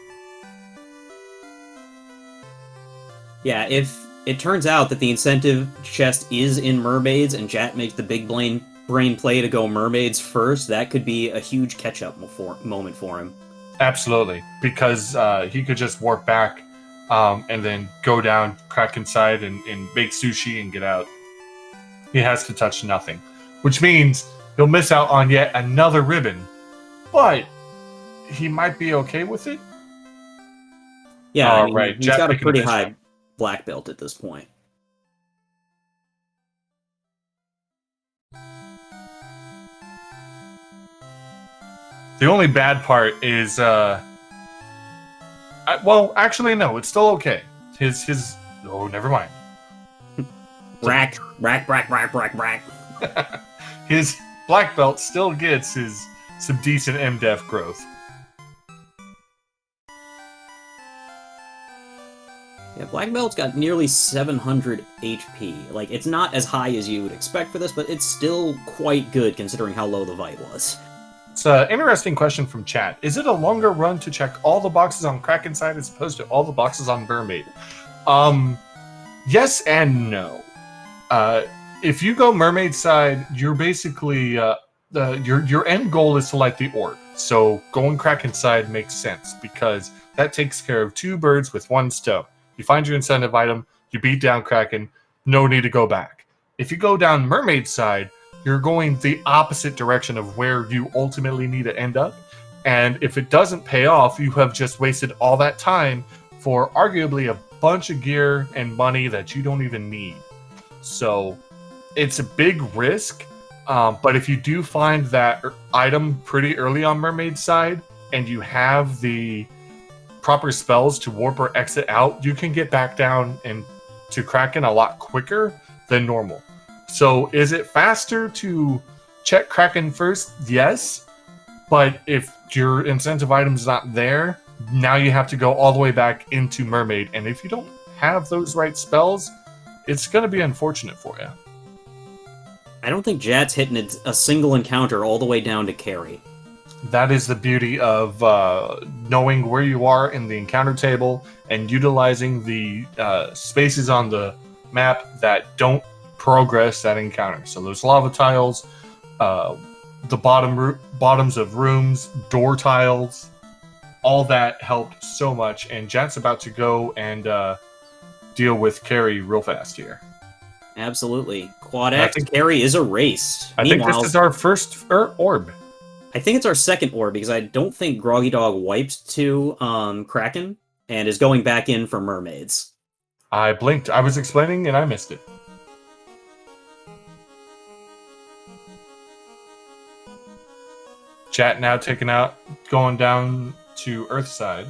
Yeah, if it turns out that the incentive chest is in Mermaids and Jat makes the big brain play to go Mermaids first, that could be a huge catch-up moment for him. Absolutely, because he could just warp back and then go down, crack inside, and make sushi and get out. He has to touch nothing, which means he'll miss out on yet another ribbon, but he might be okay with it. Yeah, I mean, right. He's got a pretty high black belt at this point. The only bad part is, well, actually, no, it's still okay. His. Oh, never mind. Rack. His black belt still gets some decent MDef growth. Yeah, Black Belt's got nearly 700 HP. Like, it's not as high as you would expect for this, but it's still quite good considering how low the Vite was. It's an interesting question from chat. Is it a longer run to check all the boxes on Kraken side as opposed to all the boxes on Mermaid? Yes and no. If you go Mermaid side, you're basically your end goal is to light the orb. So going Kraken side makes sense because that takes care of 2 birds with 1 stone. You find your incentive item, you beat down Kraken, no need to go back. If you go down Mermaid side, you're going the opposite direction of where you ultimately need to end up. And if it doesn't pay off, you have just wasted all that time for arguably a bunch of gear and money that you don't even need. So it's a big risk, but if you do find that item pretty early on Mermaid side and you have the proper spells to warp or exit out, you can get back down and to Kraken a lot quicker than normal. So is it faster to check Kraken first? Yes. But if your incentive item's not there, now you have to go all the way back into Mermaid. And if you don't have those right spells, it's going to be unfortunate for you. I don't think Jat's hitting a single encounter all the way down to carry. That is the beauty of knowing where you are in the encounter table and utilizing the spaces on the map that don't progress that encounter. So those lava tiles, the bottoms of rooms, door tiles, all that helped so much. And Jat's about to go and deal with carry real fast here. Absolutely. Quad X carry is erased. I think this is our first orb. I think it's our second orb because I don't think Groggy Dog wiped to Kraken and is going back in for Mermaids. I blinked. I was explaining and I missed it. Chat now going down to Earth side.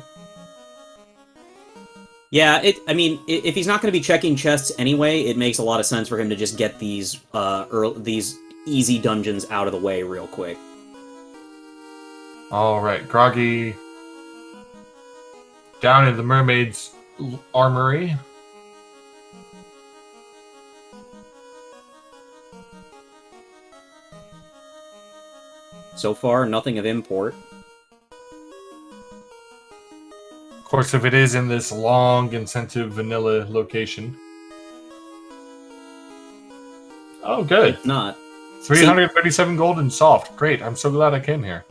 Yeah, I mean, if he's not going to be checking chests anyway, it makes a lot of sense for him to just get these easy dungeons out of the way real quick. All right, Groggy down in the Mermaid's armory. So far, nothing of import. Of course, if it is in this long incentive vanilla location. Oh, good. It's not. 337 gold and soft. Great. I'm so glad I came here.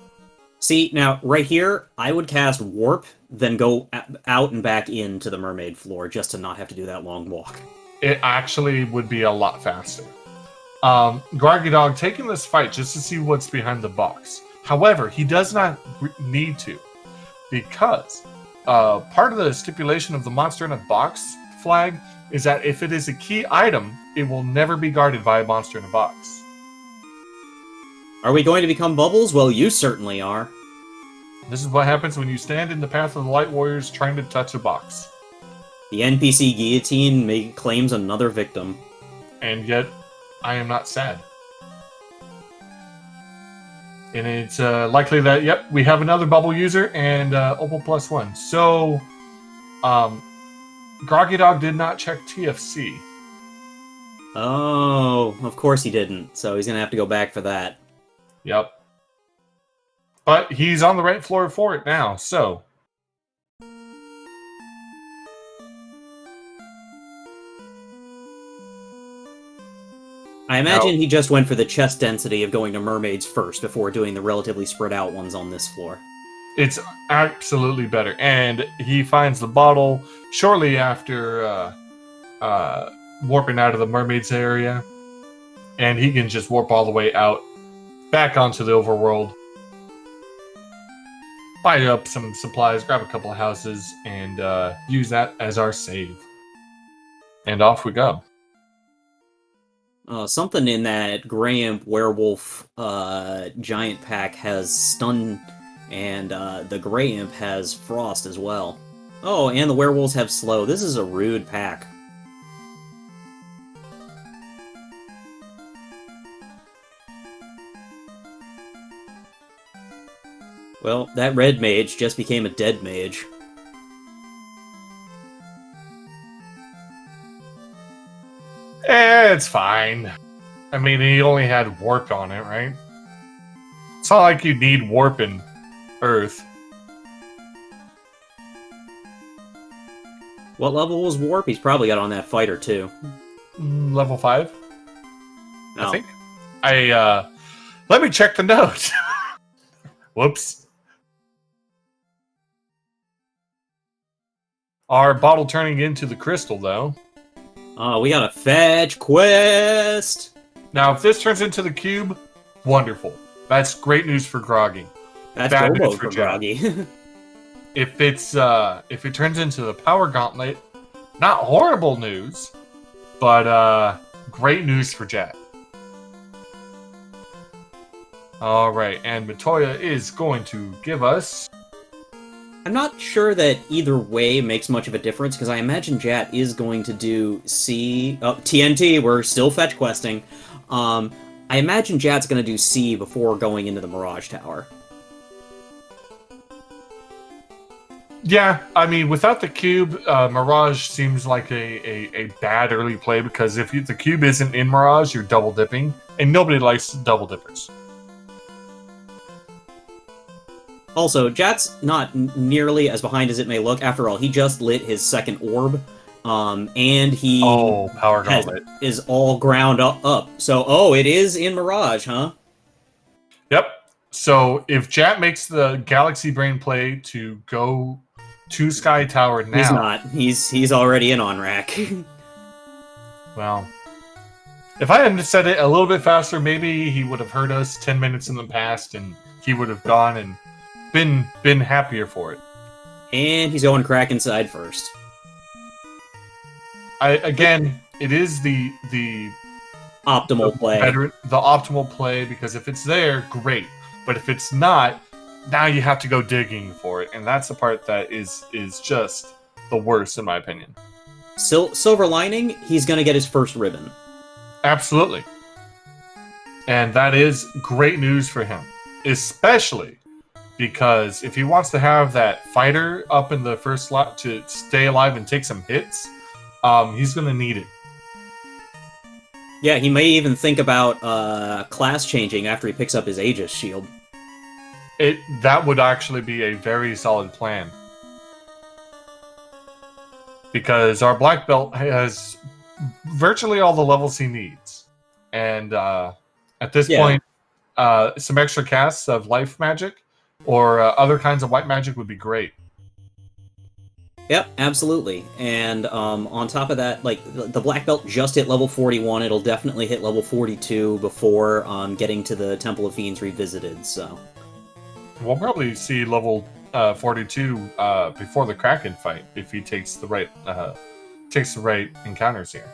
See, now, right here, I would cast Warp, then go out and back into the mermaid floor just to not have to do that long walk. It actually would be a lot faster. groggydog taking this fight just to see what's behind the box. However, he does not need to, because part of the stipulation of the Monster in a Box flag is that if it is a key item, it will never be guarded by a Monster in a Box. Are we going to become bubbles? Well, you certainly are. This is what happens when you stand in the path of the Light Warriors trying to touch a box. The NPC guillotine claims another victim. And yet, I am not sad. And it's likely that, yep, we have another bubble user and Opal +1. So, groggydog did not check TFC. Oh, of course he didn't. So he's going to have to go back for that. Yep. But he's on the right floor for it now, so. I imagine he just went for the chest density of going to mermaids first before doing the relatively spread out ones on this floor. It's absolutely better. And he finds the bottle shortly after warping out of the mermaids area. And he can just warp all the way out, back onto the overworld, buy up some supplies, grab a couple of houses, and use that as our save. And off we go. Something in that Grey Imp Werewolf giant pack has stun, and the Grey Imp has frost as well. Oh, and the werewolves have slow. This is a rude pack. Well, that red mage just became a dead mage. It's fine. I mean, he only had warp on it, right? It's not like you need warp in Earth. What level was warp? He's probably got on that fighter too. Level 5? Oh. I think. Let me check the note. Whoops. Our bottle turning into the crystal, though. Oh, we got a fetch quest! Now, if this turns into the cube, wonderful. That's great news for Groggy. That's Bad Bobo news for Jet. Groggy. If it turns into the power gauntlet, not horrible news, but great news for Jet. All right, and Matoya is going to give us. I'm not sure that either way makes much of a difference, because I imagine Jat is going to do C... Oh, TNT, we're still fetch questing. I imagine Jat's going to do C before going into the Mirage Tower. Yeah, I mean, without the cube, Mirage seems like a bad early play, because if the cube isn't in Mirage, you're double dipping, and nobody likes double dippers. Also, Jat's not nearly as behind as it may look. After all, he just lit his second orb, and he power gauntlet is all ground up. So, it is in Mirage, huh? Yep. So if Jat makes the Galaxy Brain play to go to Sky Tower now, he's not. He's already in on rack. Well, if I had said it a little bit faster, maybe he would have heard us 10 minutes in the past, and he would have gone and been happier for it. And he's going crack inside first. It is the optimal play. The optimal play, because if it's there, great. But if it's not, now you have to go digging for it, and that's the part that is just the worst, in my opinion. Silver lining, he's going to get his first ribbon. Absolutely. And that is great news for him, especially because if he wants to have that fighter up in the first slot to stay alive and take some hits, he's going to need it. Yeah, he may even think about class changing after he picks up his Aegis shield. That would actually be a very solid plan. Because our black belt has virtually all the levels he needs. and at this Yeah. point, some extra casts of life magic or other kinds of white magic would be great. Yep, absolutely. And on top of that, like the black belt just hit level 41. It'll definitely hit level 42 before getting to the Temple of Fiends Revisited. So We'll probably see level 42 before the Kraken fight if he takes the right encounters here.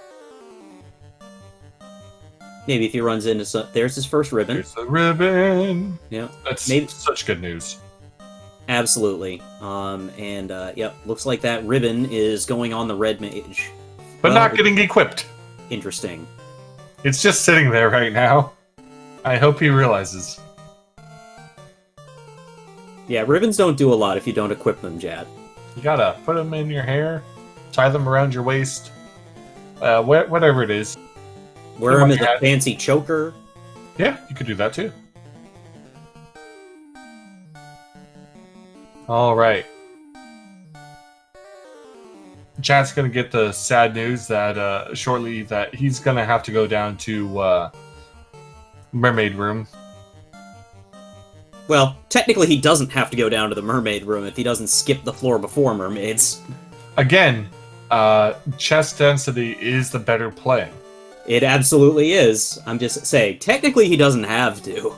maybe if he runs into there's his first ribbon. There's the ribbon. Yeah, That's maybe such good news. absolutely. Yep, looks like that ribbon is going on the red mage, But not getting equipped. Interesting. It's just sitting there right now. I hope he realizes. Yeah, ribbons don't do a lot if you don't equip them, Jad. You gotta put them in your hair, tie them around your waist, whatever it is. Wear them as a fancy choker. Yeah, you could do that too. All right. Chad's gonna get the sad news that shortly that he's gonna have to go down to Mermaid Room. Well, technically he doesn't have to go down to the mermaid room if he doesn't skip the floor before mermaids. Again, chest density is the better play. It absolutely is. I'm just saying, technically he doesn't have to.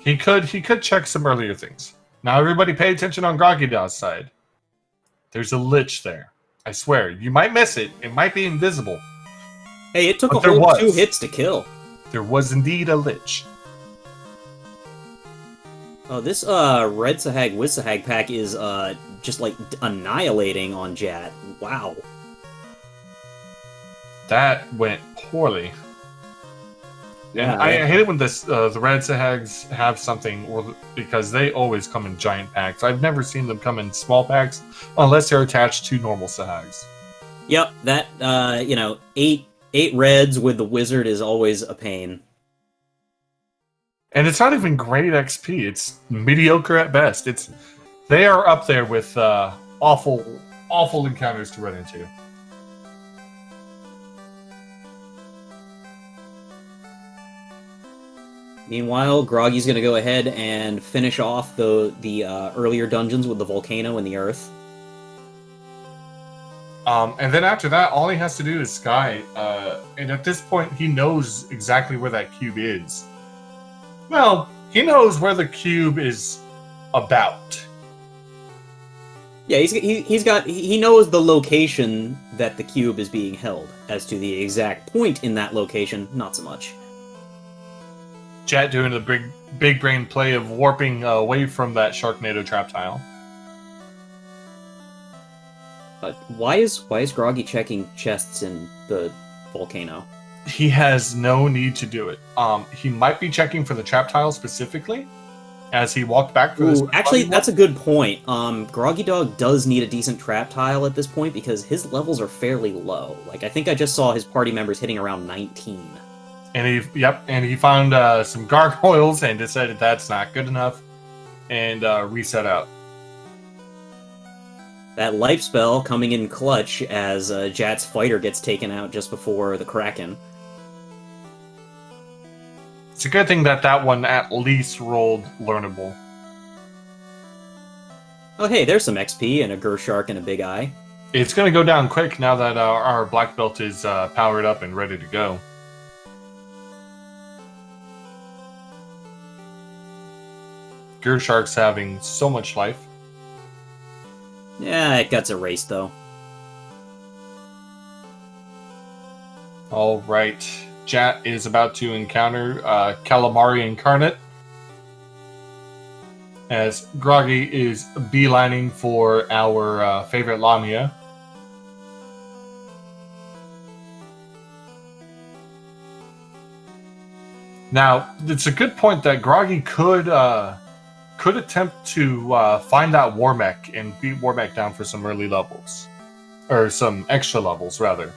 He could check some earlier things. Now everybody pay attention on groggydog's side. There's a lich there. I swear, you might miss it. It might be invisible. Hey, it took But a whole there 2 was. hits to kill. There was indeed a lich. Oh, this Red Sahag Wizahag pack is just like annihilating on Jat. Wow. That went poorly. Yeah, And I hate it when this the red sahags have something, because they always come in giant packs. I've never seen them come in small packs unless they're attached to normal sahags. Yep, that 8 reds with the wizard is always a pain. And it's not even great XP. It's mediocre at best. They are up there with awful encounters to run into. Meanwhile, Groggy's going to go ahead and finish off the earlier dungeons with the volcano and the earth. And then after that, all he has to do is sky. And at this point, he knows exactly where that cube is. Well, he knows where the cube is about. Yeah, he knows the location that the cube is being held. As to the exact point in that location, not so much. Jet doing the big brain play of warping away from that Sharknado trap tile. But why is Groggy checking chests in the volcano? He has no need to do it. He might be checking for the trap tile specifically, as he walked back for this. Actually, that's a good point. Groggy Dog does need a decent trap tile at this point because his levels are fairly low. Like, I think I just saw his party members hitting around 19. And he found some gargoyles and decided that's not good enough, and reset out. That life spell coming in clutch as Jat's fighter gets taken out just before the Kraken. It's a good thing that one at least rolled learnable. Oh hey, there's some XP and a Gershark and a Big Eye. It's going to go down quick now that our black belt is powered up and ready to go. Gershark's having so much life. Yeah, it gets erased though. All right, Jat is about to encounter Calamari Incarnate as Groggy is beelining for our favorite Lamia. Now, it's a good point that Groggy could attempt to find that Warmech and beat Warmech down for some early levels. Or some extra levels, rather.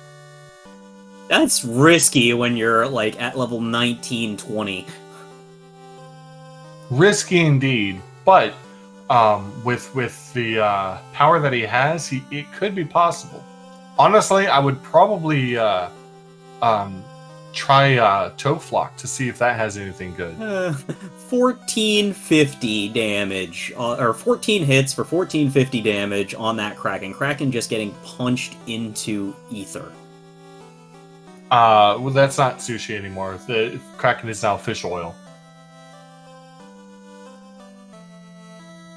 That's risky when you're, like, at level 19, 20. Risky indeed, but with the power that he has, it could be possible. Honestly, I would probably try Toe Flock to see if that has anything good. 1450 damage, or 14 hits for 1450 damage on that Kraken. Kraken just getting punched into ether. Well, that's not sushi anymore. The Kraken is now fish oil.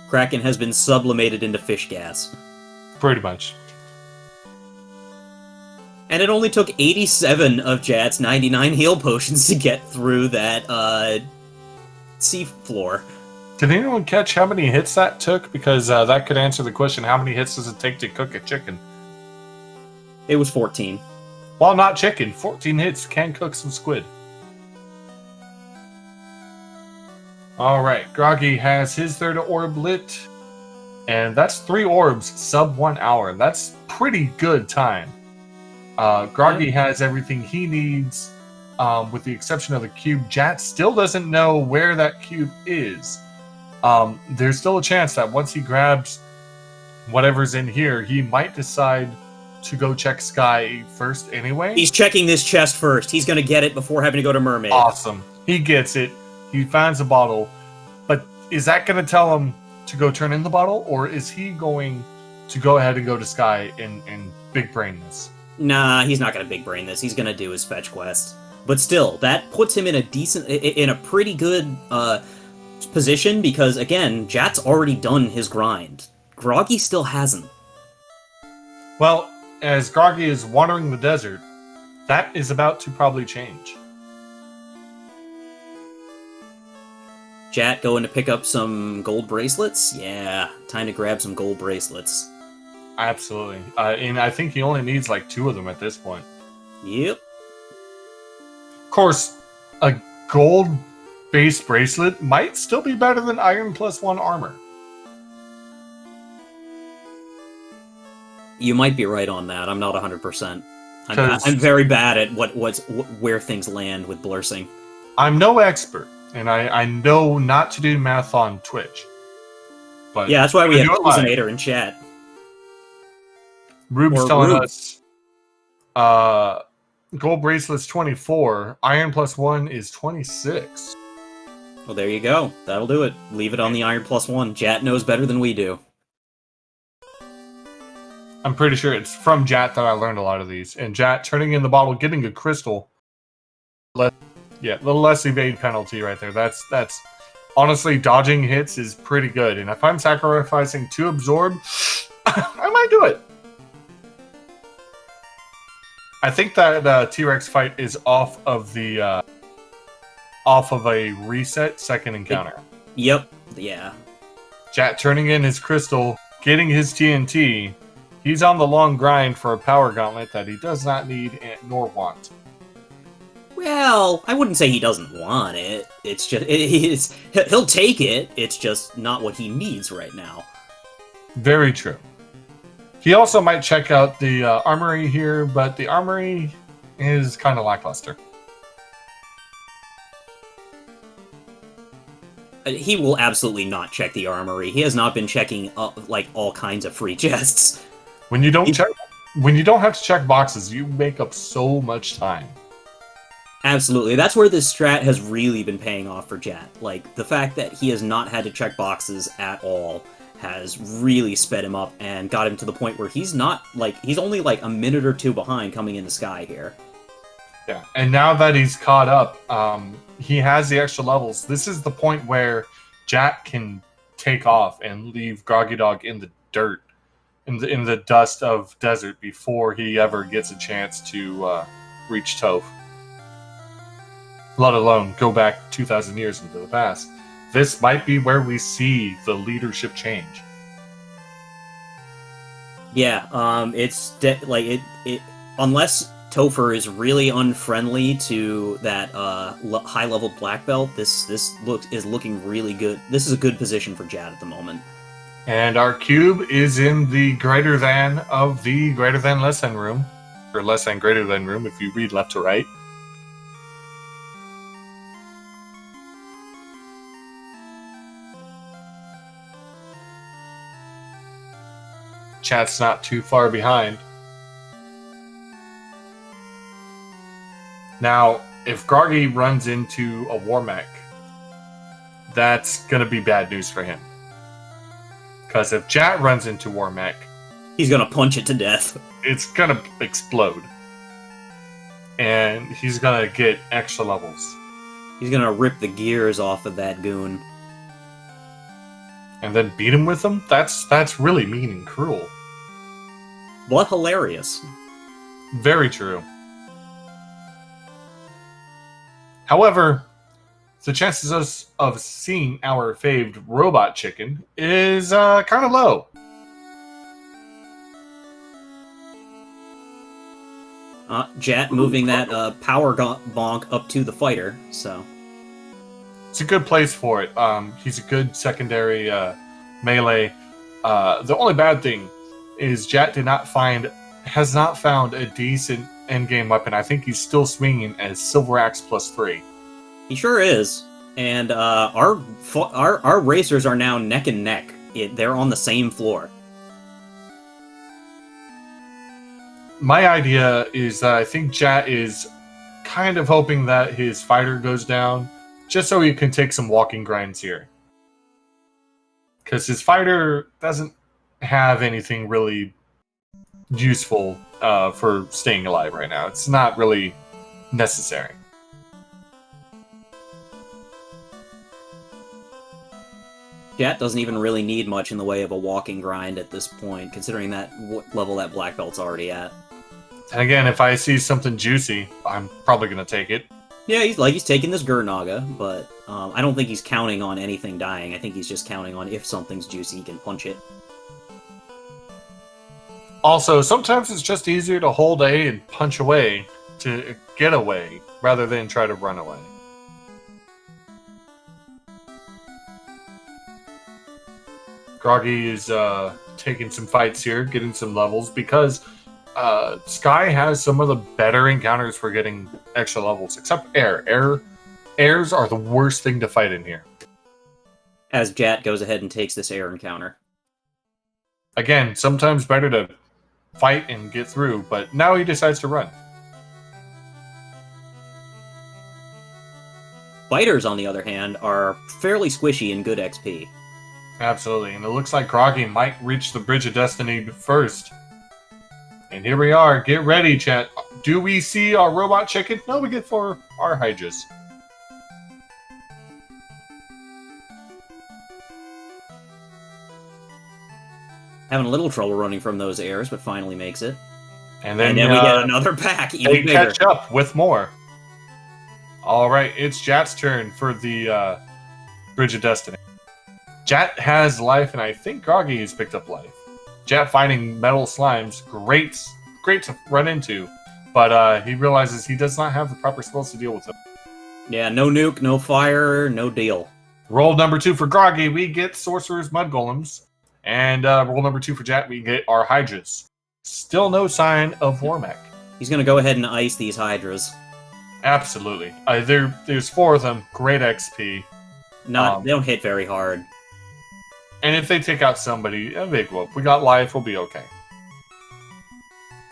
Kraken has been sublimated into fish gas. Pretty much. And it only took 87 of Jat's 99 heal potions to get through that sea floor. Did anyone catch how many hits that took? Because that could answer the question, how many hits does it take to cook a chicken? It was 14. Well, not chicken. 14 hits can cook some squid. Alright, Groggy has his third orb lit. And that's 3 orbs, sub 1 hour. That's pretty good time. Groggy has everything he needs, with the exception of the cube. Jat still doesn't know where that cube is. There's still a chance that once he grabs whatever's in here, he might decide to go check Sky first anyway. He's checking this chest first. He's going to get it before having to go to Mermaid. Awesome. He gets it. He finds a bottle. But is that going to tell him to go turn in the bottle? Or is he going to go ahead and go to Sky and big brain this? Nah, he's not going to big brain this. He's going to do his fetch quest. But still, that puts him in a pretty good position because, again, Jat's already done his grind. Groggy still hasn't. Well, as Groggy is wandering the desert, that is about to probably change. Jat going to pick up some gold bracelets? Yeah, time to grab some gold bracelets. Absolutely. And I think he only needs like 2 of them at this point. Yep. Of course, a gold-based bracelet might still be better than Iron plus 1 armor. You might be right on that. I'm not 100%. I'm very bad at where things land with blursing. I'm no expert, and I know not to do math on Twitch. But yeah, that's why we have Resonator in chat. Rube's telling us gold bracelet's 24, iron plus 1 is 26. Well, there you go. That'll do it. Leave it on the iron plus 1. Jat knows better than we do. I'm pretty sure it's from Jat that I learned a lot of these. And Jat turning in the bottle, getting a crystal. Yeah, little less evade penalty right there. That's honestly, dodging hits is pretty good. And if I'm sacrificing 2 absorb, I might do it. I think that T-Rex fight is off of a reset second encounter. Yep. Yeah. Jat turning in his crystal, getting his TNT. He's on the long grind for a power gauntlet that he does not need nor want. Well, I wouldn't say he doesn't want it. It's just he'll take it. It's just not what he needs right now. Very true. He also might check out the armory here, but the armory is kind of lackluster. He will absolutely not check the armory. He has not been checking like all kinds of free chests. When you don't have to check boxes, you make up so much time. Absolutely. That's where this strat has really been paying off for Jat. Like, the fact that he has not had to check boxes at all has really sped him up and got him to the point where he's only like a minute or 2 behind coming into Sky here. Yeah, and now that he's caught up, he has the extra levels. This is the point where Jat can take off and leave groggydog in the dirt, in the dust of desert before he ever gets a chance to reach Toph. Let alone go back 2,000 years into the past. This might be where we see the leadership change. Yeah, unless Topher is really unfriendly to that high-level black belt, this is looking really good. This is a good position for Jat at the moment. And our cube is in the greater than of the greater than less than room, or less than greater than room if you read left to right. Chat's not too far behind. Now, if Groggy runs into a war mech, that's going to be bad news for him. Because if Jat runs into war mech, he's gonna punch it to death. It's going to explode. And he's going to get extra levels. He's gonna rip the gears off of that goon. And then beat him with them? That's really mean and cruel. But hilarious. Very true. However, the chances of seeing our faved robot chicken is kind of low. Jat moving that power bonk up to the fighter, so... It's a good place for it. He's a good secondary melee. The only bad thing is Jat has not found a decent endgame weapon. I think he's still swinging as Silver Axe +3. He sure is. And our racers are now neck and neck. They're on the same floor. My idea is that I think Jat is kind of hoping that his fighter goes down, just so he can take some walking grinds here. Because his fighter doesn't have anything really useful for staying alive right now. It's not really necessary. Jat doesn't even really need much in the way of a walking grind at this point, considering that level that black belt's already at. And again, if I see something juicy, I'm probably going to take it. Yeah, he's taking this Gurnaga, but I don't think he's counting on anything dying. I think he's just counting on if something's juicy, he can punch it. Also, sometimes it's just easier to hold A and punch away to get away, rather than try to run away. Groggy is taking some fights here, getting some levels, because Sky has some of the better encounters for getting extra levels, except Air. Airs are the worst thing to fight in here. As Jat goes ahead and takes this air encounter. Again, sometimes better to fight and get through, but now he decides to run. Fighters, on the other hand, are fairly squishy and good XP. Absolutely, and it looks like Groggy might reach the Bridge of Destiny first. And here we are. Get ready, chat. Do we see our robot chicken? No, we get for our Hydras. Having a little trouble running from those airs, but finally makes it. And then we get another pack, even they bigger. catch up with more. All right, it's Jat's turn for the Bridge of Destiny. Jat has life, and I think Groggy has picked up life. Jat fighting metal slimes, great to run into, but he realizes he does not have the proper spells to deal with them. Yeah, no nuke, no fire, no deal. Roll number 2 for Groggy, we get Sorcerer's Mud Golems. And roll number 2 for Jat, we get our Hydras. Still no sign of Warmech. He's going to go ahead and ice these Hydras. Absolutely. There's 4 of them, great XP. They don't hit very hard. And if they take out somebody, they go up. We got life, we'll be okay.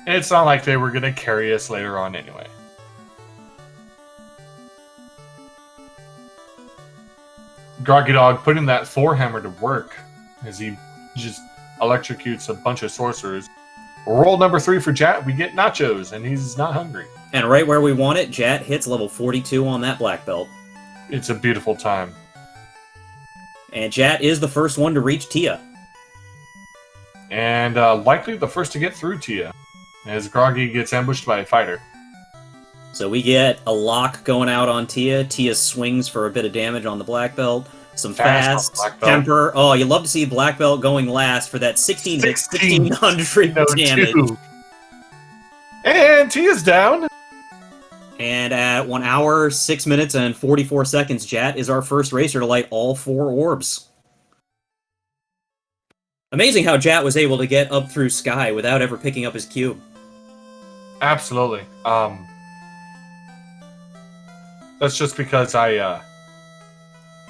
And it's not like they were going to carry us later on anyway. Groggy Dog putting that Thor hammer to work as he just electrocutes a bunch of sorcerers. Roll number 3 for Jat, we get nachos, and he's not hungry. And right where we want it, Jat hits level 42 on that black belt. It's a beautiful time. And Jat is the first one to reach Tia. And likely the first to get through Tia, as Groggy gets ambushed by a fighter. So we get a lock going out on Tia. Tia swings for a bit of damage on the black belt. Some fast temper. Oh, you love to see black belt going last for that 1600 damage. And Tia's down. And at 1 hour, 6 minutes, and 44 seconds, Jat is our first racer to light all 4 orbs. Amazing how Jat was able to get up through Sky without ever picking up his cube. Absolutely. That's just because I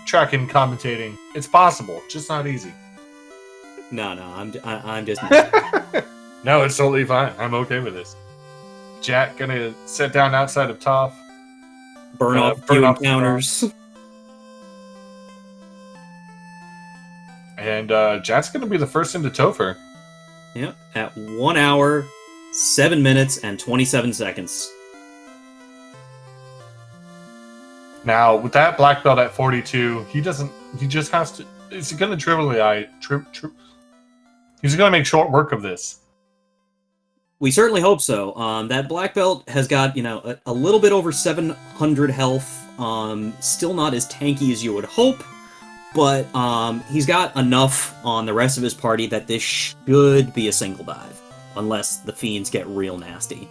track and commentating. It's possible, just not easy. No, I'm just... No, it's totally fine. I'm okay with this. Jat gonna sit down outside of Toph. Burn off a burn few off the encounters. And Jat's going to be the first into Topher. Yep, at 1 hour, 7 minutes, and 27 seconds. Now, with that black belt at 42, he just has to, he's going to he's going to make short work of this. We certainly hope so. That black belt has got, a little bit over 700 health. Still not as tanky as you would hope, but he's got enough on the rest of his party that this should be a single dive, unless the fiends get real nasty.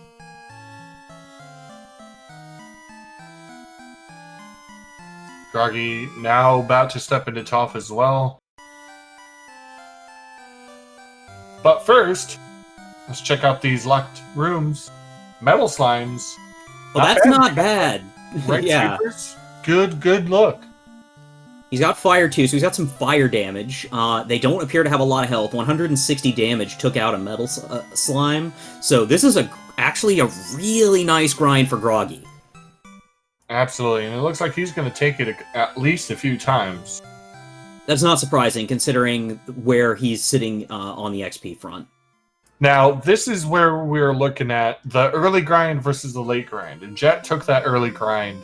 Groggy now about to step into Toph as well. But first, let's check out these locked rooms. Metal slimes. Well, that's not bad. Right, yeah. Sweepers? Good look. He's got fire too, so he's got some fire damage. They don't appear to have a lot of health. 160 damage took out a metal slime. So this is actually a really nice grind for Groggy. Absolutely, and it looks like he's going to take it at least a few times. That's not surprising, considering where he's sitting on the XP front. Now, this is where we're looking at the early grind versus the late grind. And Jet took that early grind,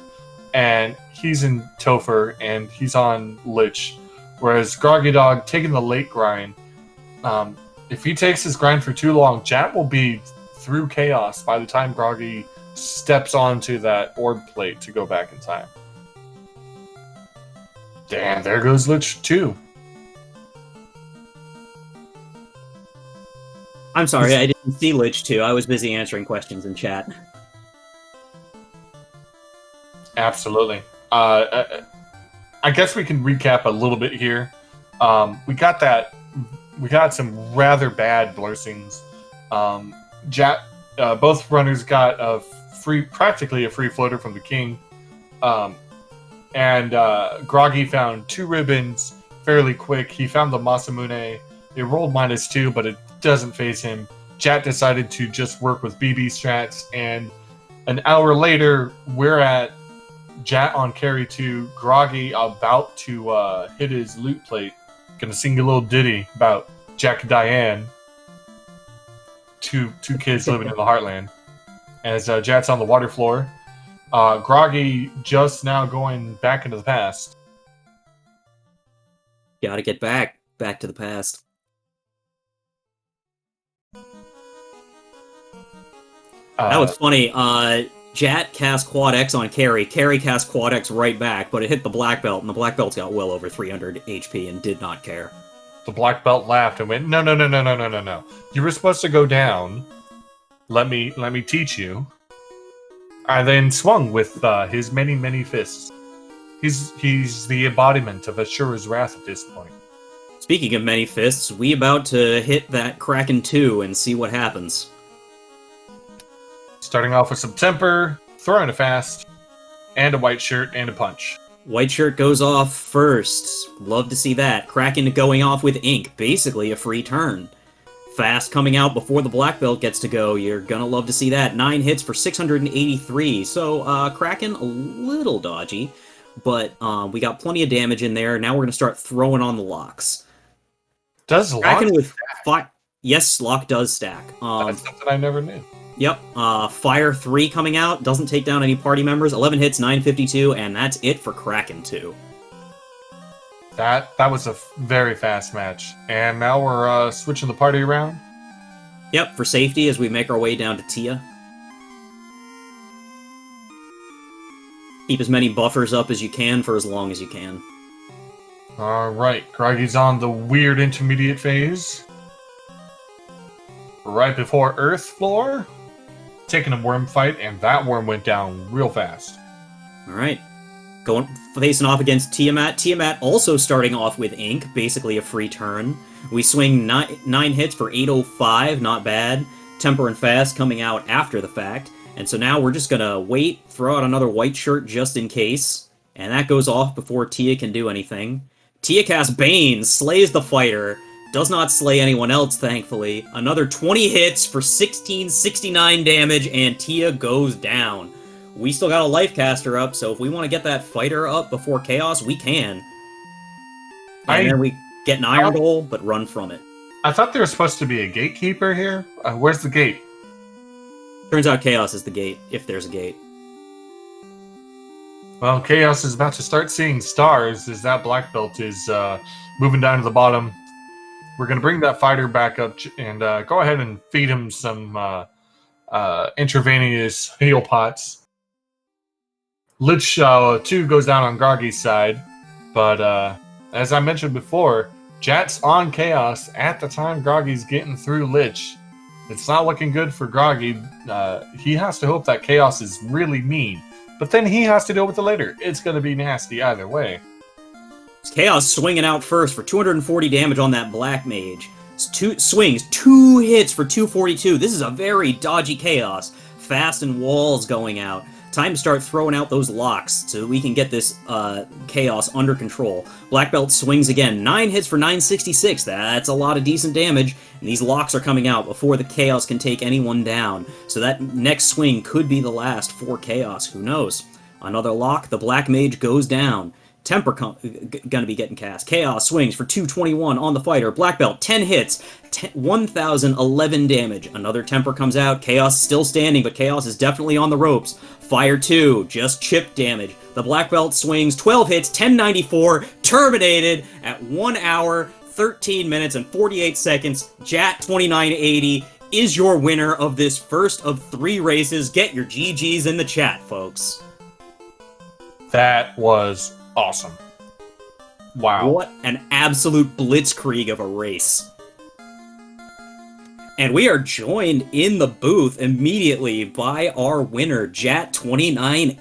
and he's in Topher, and he's on Lich. Whereas Groggy Dog taking the late grind, if he takes his grind for too long, Jet will be through chaos by the time Groggy steps onto that orb plate to go back in time. Damn, there goes Lich 2. I'm sorry, I didn't see Lich 2. I was busy answering questions in chat. Absolutely. I guess we can recap a little bit here. We got some rather bad blessings. Both runners got practically a free floater from the king. And Groggy found 2 ribbons fairly quick. He found the Masamune. It rolled -2, but it doesn't phase him. Jat decided to just work with BB strats, and an hour later, we're at Jat on carry 2, Groggy about to hit his loot plate. Gonna sing a little ditty about Jack Diane. Two kids living in the heartland. As Jat's on the water floor. Groggy just now going back into the past. Gotta get back to the past. That was funny. Jat cast Quad X on Carry. Carry cast Quad X right back, but it hit the black belt, and the black belt's got well over 300 HP and did not care. The black belt laughed and went, No. You were supposed to go down. Let me teach you. And then swung with his many fists. He's the embodiment of Ashura's wrath at this point. Speaking of many fists, we about to hit that Kraken 2 and see what happens. Starting off with some temper, throwing a fast, and a white shirt, and a punch. White shirt goes off first. Love to see that. Kraken going off with ink. Basically a free turn. Fast coming out before the black belt gets to go. You're gonna love to see that. 9 hits for 683. So, Kraken, a little dodgy. But we got plenty of damage in there. Now we're gonna start throwing on the locks. Does lock Kraken with yes, lock does stack. That's something I never knew. Yep, Fire 3 coming out, doesn't take down any party members, 11 hits, 952, and that's it for Kraken 2. That was a very fast match. And now we're switching the party around. Yep, for safety as we make our way down to Tia. Keep as many buffers up as you can for as long as you can. Alright, Groggy's on the weird intermediate phase. Right before Earth Floor. Taking a worm fight, and that worm went down real fast. Alright. Facing off against Tiamat. Tiamat also starting off with ink, basically a free turn. We swing 9 hits for 805, not bad. Temper and Fast coming out after the fact. And so now we're just gonna wait, throw out another white shirt just in case. And that goes off before Tia can do anything. Tia casts Bane, slays the fighter. Does not slay anyone else, thankfully. Another 20 hits for 1669 damage, and Tia goes down. we still got a life caster up, so if we want to get that fighter up before Chaos, we can. And then we get an Iron Goal, but run from it. I thought there was supposed to be a gatekeeper here. Where's the gate? Turns out Chaos is the gate, if there's a gate. Well, Chaos is about to start seeing stars as that black belt is moving down to the bottom. We're going to bring that fighter back up and go ahead and feed him some intravenous heal pots. Lich 2 goes down on Groggy's side, but as I mentioned before, Jat's on Chaos at the time Groggy's getting through Lich. It's not looking good for Groggy. He has to hope that Chaos is really mean, but then he has to deal with it later. It's going to be nasty either way. Chaos swinging out first for 240 damage on that Black Mage. Two hits for 242. This is a very dodgy Chaos. Fast and walls going out. Time to start throwing out those locks so we can get this Chaos under control. Black Belt swings again. 9 hits for 966. That's a lot of decent damage. And these locks are coming out before the Chaos can take anyone down. So that next swing could be the last for Chaos. Who knows? Another lock. The Black Mage goes down. Temper gonna be getting cast. Chaos swings for 221 on the fighter. Black Belt, 10 hits, 1,011 damage. Another Temper comes out. Chaos still standing, but Chaos is definitely on the ropes. Fire 2, just chip damage. The Black Belt swings, 12 hits, 1094, terminated at 1 hour, 13 minutes, and 48 seconds. Jat2980 is your winner of this first of 3 races. Get your GGs in the chat, folks. That was awesome. Wow. What an absolute blitzkrieg of a race. And we are joined in the booth immediately by our winner, Jat2980.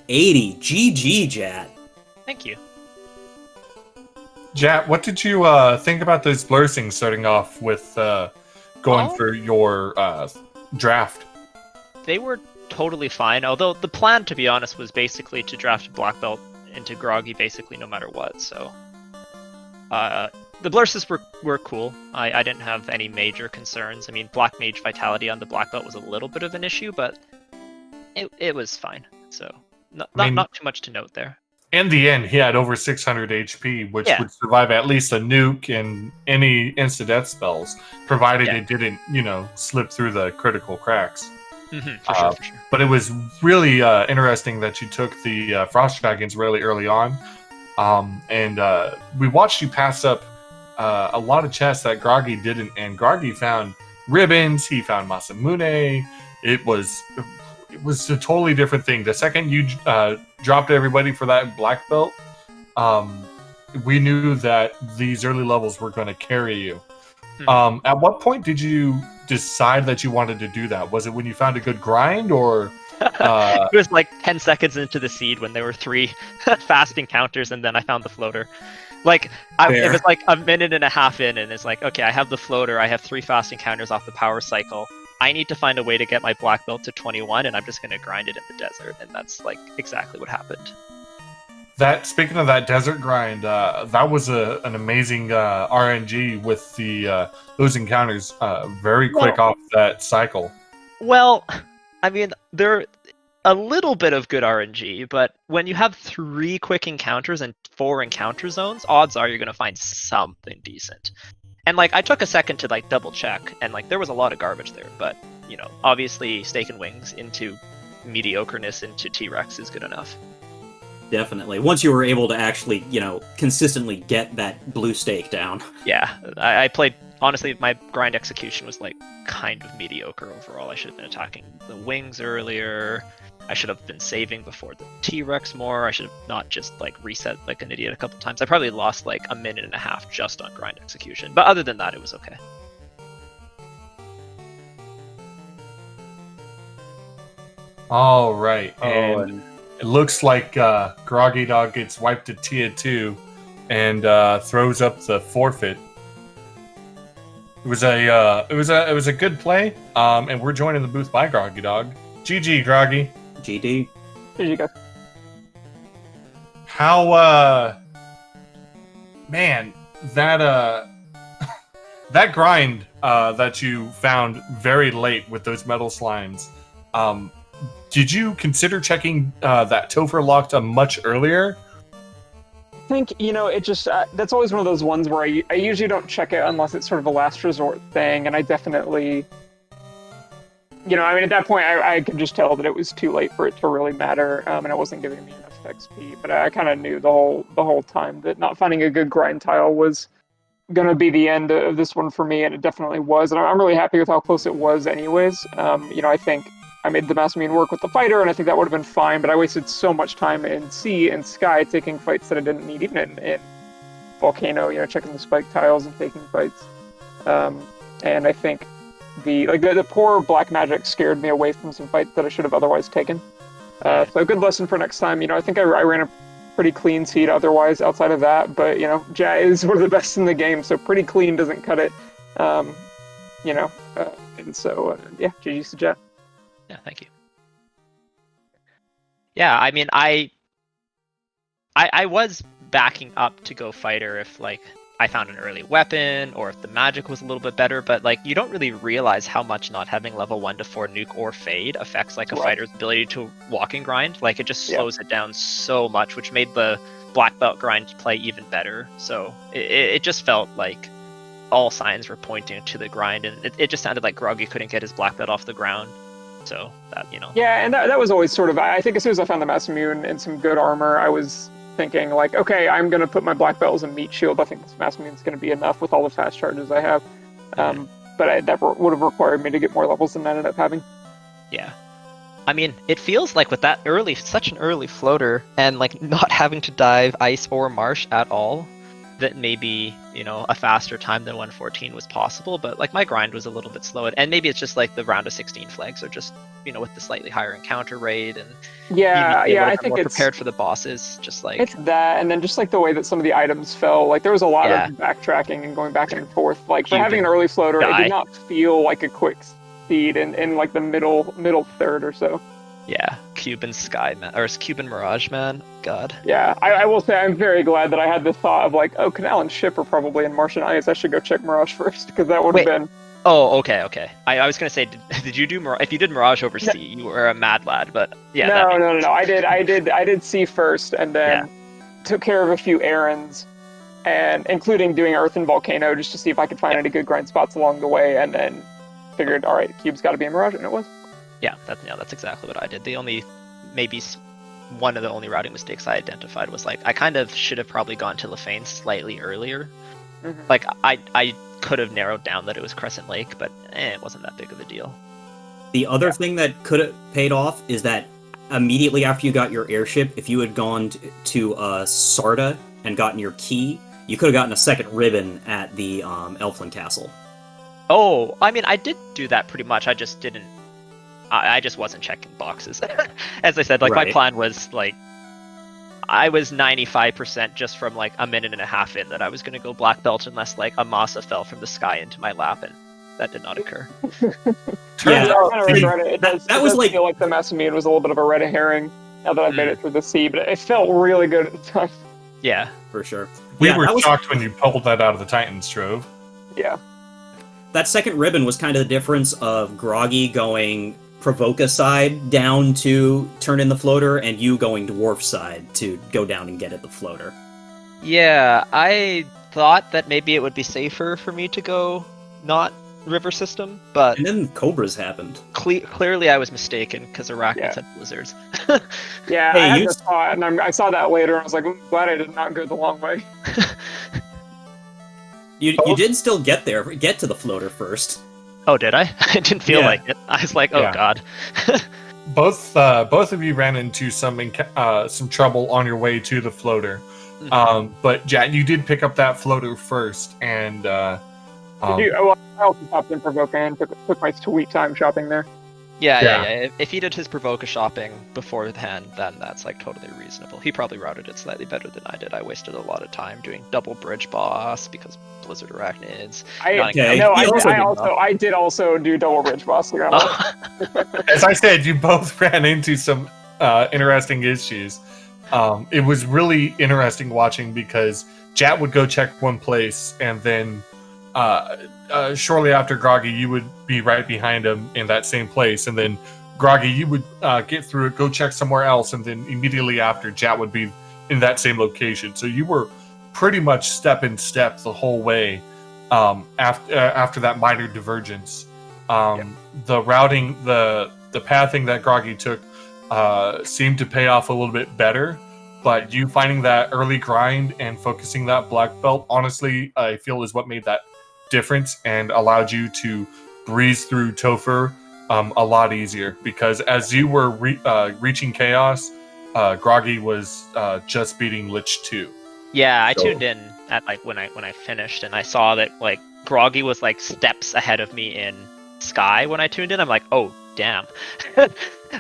GG, Jat. Thank you. Jat, what did you think about those blurrings starting off with going for your draft? They were totally fine, although the plan, to be honest, was basically to draft Black Belt into Groggy basically no matter what, so the blurses were cool. I didn't have any major concerns. I mean, Black Mage Vitality on the Black Belt was a little bit of an issue, but it was fine, so not too much to note there. In the end, he had over 600 HP, which would survive at least a nuke and any insta-death spells, provided it didn't, slip through the critical cracks. For sure. But it was really interesting that you took the Frost Dragons really early on. And we watched you pass up a lot of chests that Groggy didn't. And Groggy found ribbons, he found Masamune. It was a totally different thing. The second you dropped everybody for that black belt, we knew that these early levels were going to carry you. At what point did you decide that you wanted to do that? Was it when you found a good grind, or it was like 10 seconds into the seed when there were 3 fast encounters, and then I found the floater. It was like a minute and a half in, and it's like, okay, I have the floater, I have 3 fast encounters off the power cycle. I need to find a way to get my black belt to 21, and I'm just going to grind it in the desert, and that's like exactly what happened. Speaking of that desert grind, that was an amazing RNG with those encounters very quick off that cycle. Well, I mean, they're a little bit of good RNG, but when you have 3 quick encounters and 4 encounter zones, odds are you're going to find something decent. And I took a second to double check, and there was a lot of garbage there, but obviously Steak and Wings into mediocreness into T-Rex is good enough. Definitely. Once you were able to actually, consistently get that blue stake down. Yeah, I played, honestly, my grind execution was kind of mediocre overall. I should have been attacking the wings earlier. I should have been saving before the T-Rex more. I should have not just reset like an idiot a couple times. I probably lost a minute and a half just on grind execution. But other than that, it was okay. All right. And it looks like groggydog gets wiped to tier 2 and throws up the forfeit. It was a good play. And we're joined in the booth by groggydog. GG, Groggy. GD. GG, guys. How man, that that grind that you found very late with those metal slimes. did you consider checking that Topher locked much earlier? I think, it just, that's always one of those ones where I usually don't check it unless it's sort of a last resort thing, and I definitely, at that point, I could just tell that it was too late for it to really matter, and it wasn't giving me enough XP, but I kind of knew the whole time that not finding a good grind tile was going to be the end of this one for me, and it definitely was, and I'm really happy with how close it was anyways. I think I made the Masamune work with the fighter, and I think that would have been fine, but I wasted so much time in sea and sky taking fights that I didn't need, even in Volcano, checking the spike tiles and taking fights. And I think the poor black magic scared me away from some fights that I should have otherwise taken. So a good lesson for next time. I think I ran a pretty clean seed otherwise outside of that, but, Jat is one of the best in the game, so pretty clean doesn't cut it. And so, GG's to Jat. Yeah, thank you. Yeah, I mean, I was backing up to go fighter if I found an early weapon or if the magic was a little bit better, but you don't really realize how much not having level 1 to 4 nuke or fade affects a fighter's ability to walking grind. It just slows it down so much, which made the black belt grind play even better. So it just felt like all signs were pointing to the grind, and it just sounded like Groggy couldn't get his black belt off the ground. So that, Yeah, and that was always sort of, I think as soon as I found the Masamune and some good armor, I was thinking okay, I'm going to put my black belt as a meat shield. I think this Masamune's going to be enough with all the fast charges I have. But that would have required me to get more levels than I ended up having. Yeah. I mean, it feels like with that such an early floater, and not having to dive ice or marsh at all, that maybe, a faster time than 114 was possible, but my grind was a little bit slow, and maybe it's just the round of 16 flags are just, with the slightly higher encounter rate, and I think it's prepared for the bosses, just it's that, and then just the way that some of the items fell, there was a lot of backtracking and going back and forth. For having an early floater, it did not feel like a quick speed in the middle third or so. Yeah, Cuban Cuban Mirage, man. God. Yeah, I will say I'm very glad that I had this thought of Canal and Ship are probably in Martian Ice. I should go check Mirage first, because that would have been... Oh, okay. I was gonna say, did you do Mirage? If you did Mirage over Sea, you were a mad lad, but yeah. No. I did Sea first, and then took care of a few errands, and including doing Earth and Volcano, just to see if I could find any good grind spots along the way, and then figured, all right, Cube's got to be in Mirage, and it was. Yeah, that's exactly what I did. One of the only routing mistakes I identified was I kind of should have probably gone to Lefane slightly earlier. Mm-hmm. I could have narrowed down that it was Crescent Lake, but it wasn't that big of a deal. The other thing that could have paid off is that immediately after you got your airship, if you had gone to Sarda and gotten your key, you could have gotten a second ribbon at the Elflin Castle. Oh, I mean, I did do that pretty much. I just didn't. I just wasn't checking boxes. As I said, my plan was I was 95% just from a minute and a half in that I was going to go black belt unless a masa fell from the sky into my lap, and that did not occur. I kind of regret it. That was feel like the Masamune was a little bit of a red herring now that I've made it through the sea, but it felt really good at the time. Yeah, for sure. We were shocked when you pulled that out of the Titan's Trove. Yeah. That second ribbon was kind of the difference of Groggy going Provoca side down to turn in the floater, and you going Dwarf side to go down and get at the floater. Yeah, I thought that maybe it would be safer for me to go not river system, but... And then Cobras happened. Clearly I was mistaken, because Arachnids had blizzards. Yeah, I had this thought, and I saw that later, and I was like, I'm glad I did not go the long way. You did still get to the floater first. Oh, did I? I didn't feel like it. I was like, oh god. Both of you ran into some trouble on your way to the floater. Mm-hmm. But Jat, you did pick up that floater first, and I also popped in Provoca and took my sweet time shopping there. Yeah. If he did his Provoca shopping beforehand, then that's totally reasonable. He probably routed it slightly better than I did. I wasted a lot of time doing double bridge boss because Blizzard Arachnids. I did also do double bridge boss. As I said, you both ran into some interesting issues. It was really interesting watching because Jat would go check one place, and then shortly after Groggy, you would be right behind him in that same place, and then Groggy, you would get through it, go check somewhere else, and then immediately after, Jat would be in that same location. So you were pretty much step in step the whole way after that minor divergence. The routing, the pathing that Groggy took seemed to pay off a little bit better, but you finding that early grind and focusing that black belt, honestly, I feel is what made that difference and allowed you to breeze through Topher a lot easier, because as you were reaching Chaos, Groggy was just beating Lich 2. Yeah, I tuned in at like when I finished, and I saw that like Groggy was like steps ahead of me in Sky when I tuned in. I'm like, oh damn,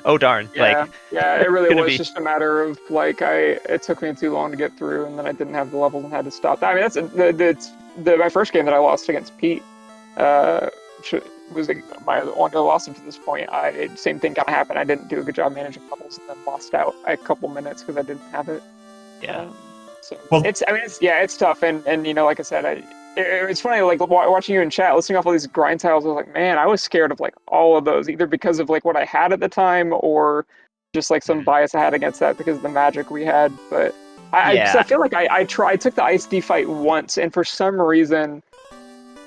oh darn. Yeah, it really was be... just a matter of like it took me too long to get through, and then I didn't have the levels and had to stop. I mean, my first game that I lost against Pete. Was my only loss up to this point. Same thing kind of happened. I didn't do a good job managing levels, and then lost out a couple minutes because I didn't have it. Yeah. It's tough, and you know, like I said, it's funny, like watching you in chat, listing off all these grind tiles. I was like, man, I was scared of like all of those, either because of like what I had at the time, or just like some bias I had against that because of the magic we had. But I feel like I took the Ice D fight once, and for some reason,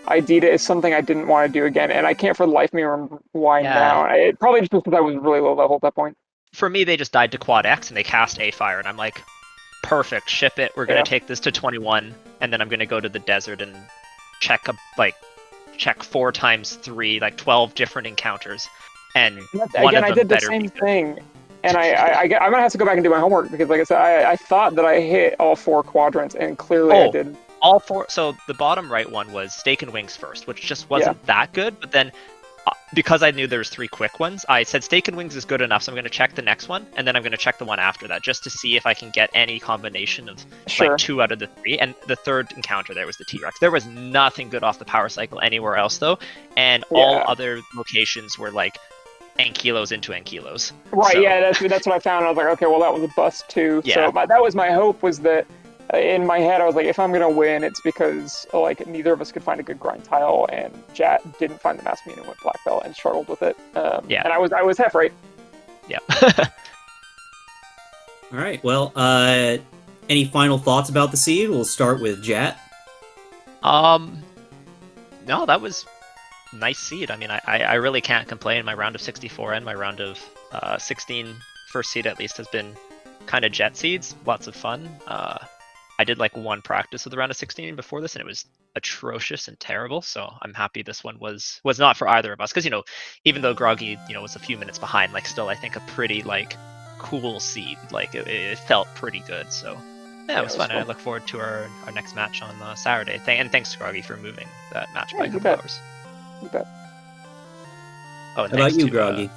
I did it as something I didn't want to do again, and I can't for the life of me remember why now. It probably just because I was really low level at that point. For me, they just died to Quad X and they cast A Fire, and I'm like, perfect, ship it. We're gonna take this to 21, and then I'm gonna go to the desert and check 4 times 3, like 12 different encounters, and I did the same thing. And I'm gonna have to go back and do my homework, because, like I said, I thought that I hit all 4 quadrants, and clearly I didn't. All 4. So the bottom right one was Steak and Wings first, which just wasn't that good. But then, because I knew there was 3 quick ones, I said Steak and Wings is good enough, so I'm going to check the next one, and then I'm going to check the one after that, just to see if I can get any combination of like 2 out of the 3. And the third encounter there was the T-Rex. There was nothing good off the power cycle anywhere else though, and all other locations were like Ankylos into Ankylos. Right. So. Yeah, that's what I found. I was like, okay, well that was a bust too. Yeah. So that was my hope, was that. In my head, I was like, if I'm gonna win, it's because like neither of us could find a good grind tile, and Jat didn't find the mass mean and went black belt and struggled with it. And I was half right. Yeah. All right. Well, any final thoughts about the seed? We'll start with Jat. No, that was nice seed. I mean, I really can't complain. My round of 64 and my round of 16 first seed at least has been kind of jet seeds. Lots of fun. I did like 1 practice of the round of 16 before this, and it was atrocious and terrible. So I'm happy this one was not for either of us, because, you know, even though Groggy, you know, was a few minutes behind, like still I think a pretty like cool seed. Like it felt pretty good. So yeah, it was fun. Cool. I look forward to our next match on Saturday. And thanks to Groggy for moving that match by a couple hours. You bet. Oh, and how about you, Groggy?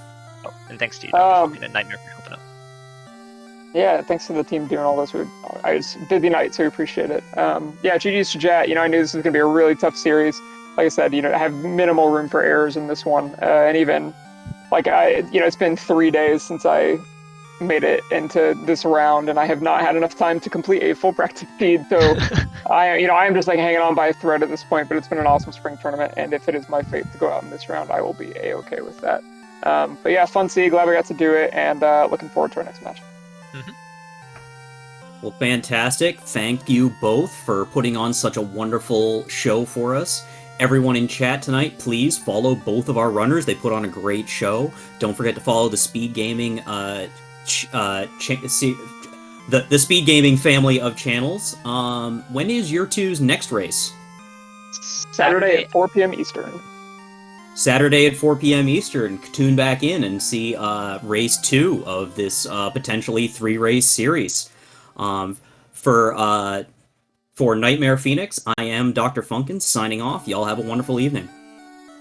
And thanks to you, Dr. Fucking, and Nightmare, for helping out. Yeah, thanks to the team doing all this. It's busy night, so we appreciate it. GG's to Jat. You know, I knew this was going to be a really tough series. Like I said, you know, I have minimal room for errors in this one. And even, like, it's been 3 days since I made it into this round, and I have not had enough time to complete a full practice feed. So, I am just, like, hanging on by a thread at this point, but it's been an awesome spring tournament, and if it is my fate to go out in this round, I will be A-okay with that. But yeah, fun seeing, glad we got to do it, and looking forward to our next match. Well, fantastic. Thank you both for putting on such a wonderful show for us. Everyone in chat tonight, please follow both of our runners. They put on a great show. Don't forget to follow the SpeedGaming the SpeedGaming family of channels. When is your two's next race? Saturday at 4 p.m. Eastern. Saturday at 4 p.m. Eastern. Tune back in and see race 2 of this potentially 3-race series. For Nightmare Phoenix, I am Dr. Funkins signing off. Y'all have a wonderful evening.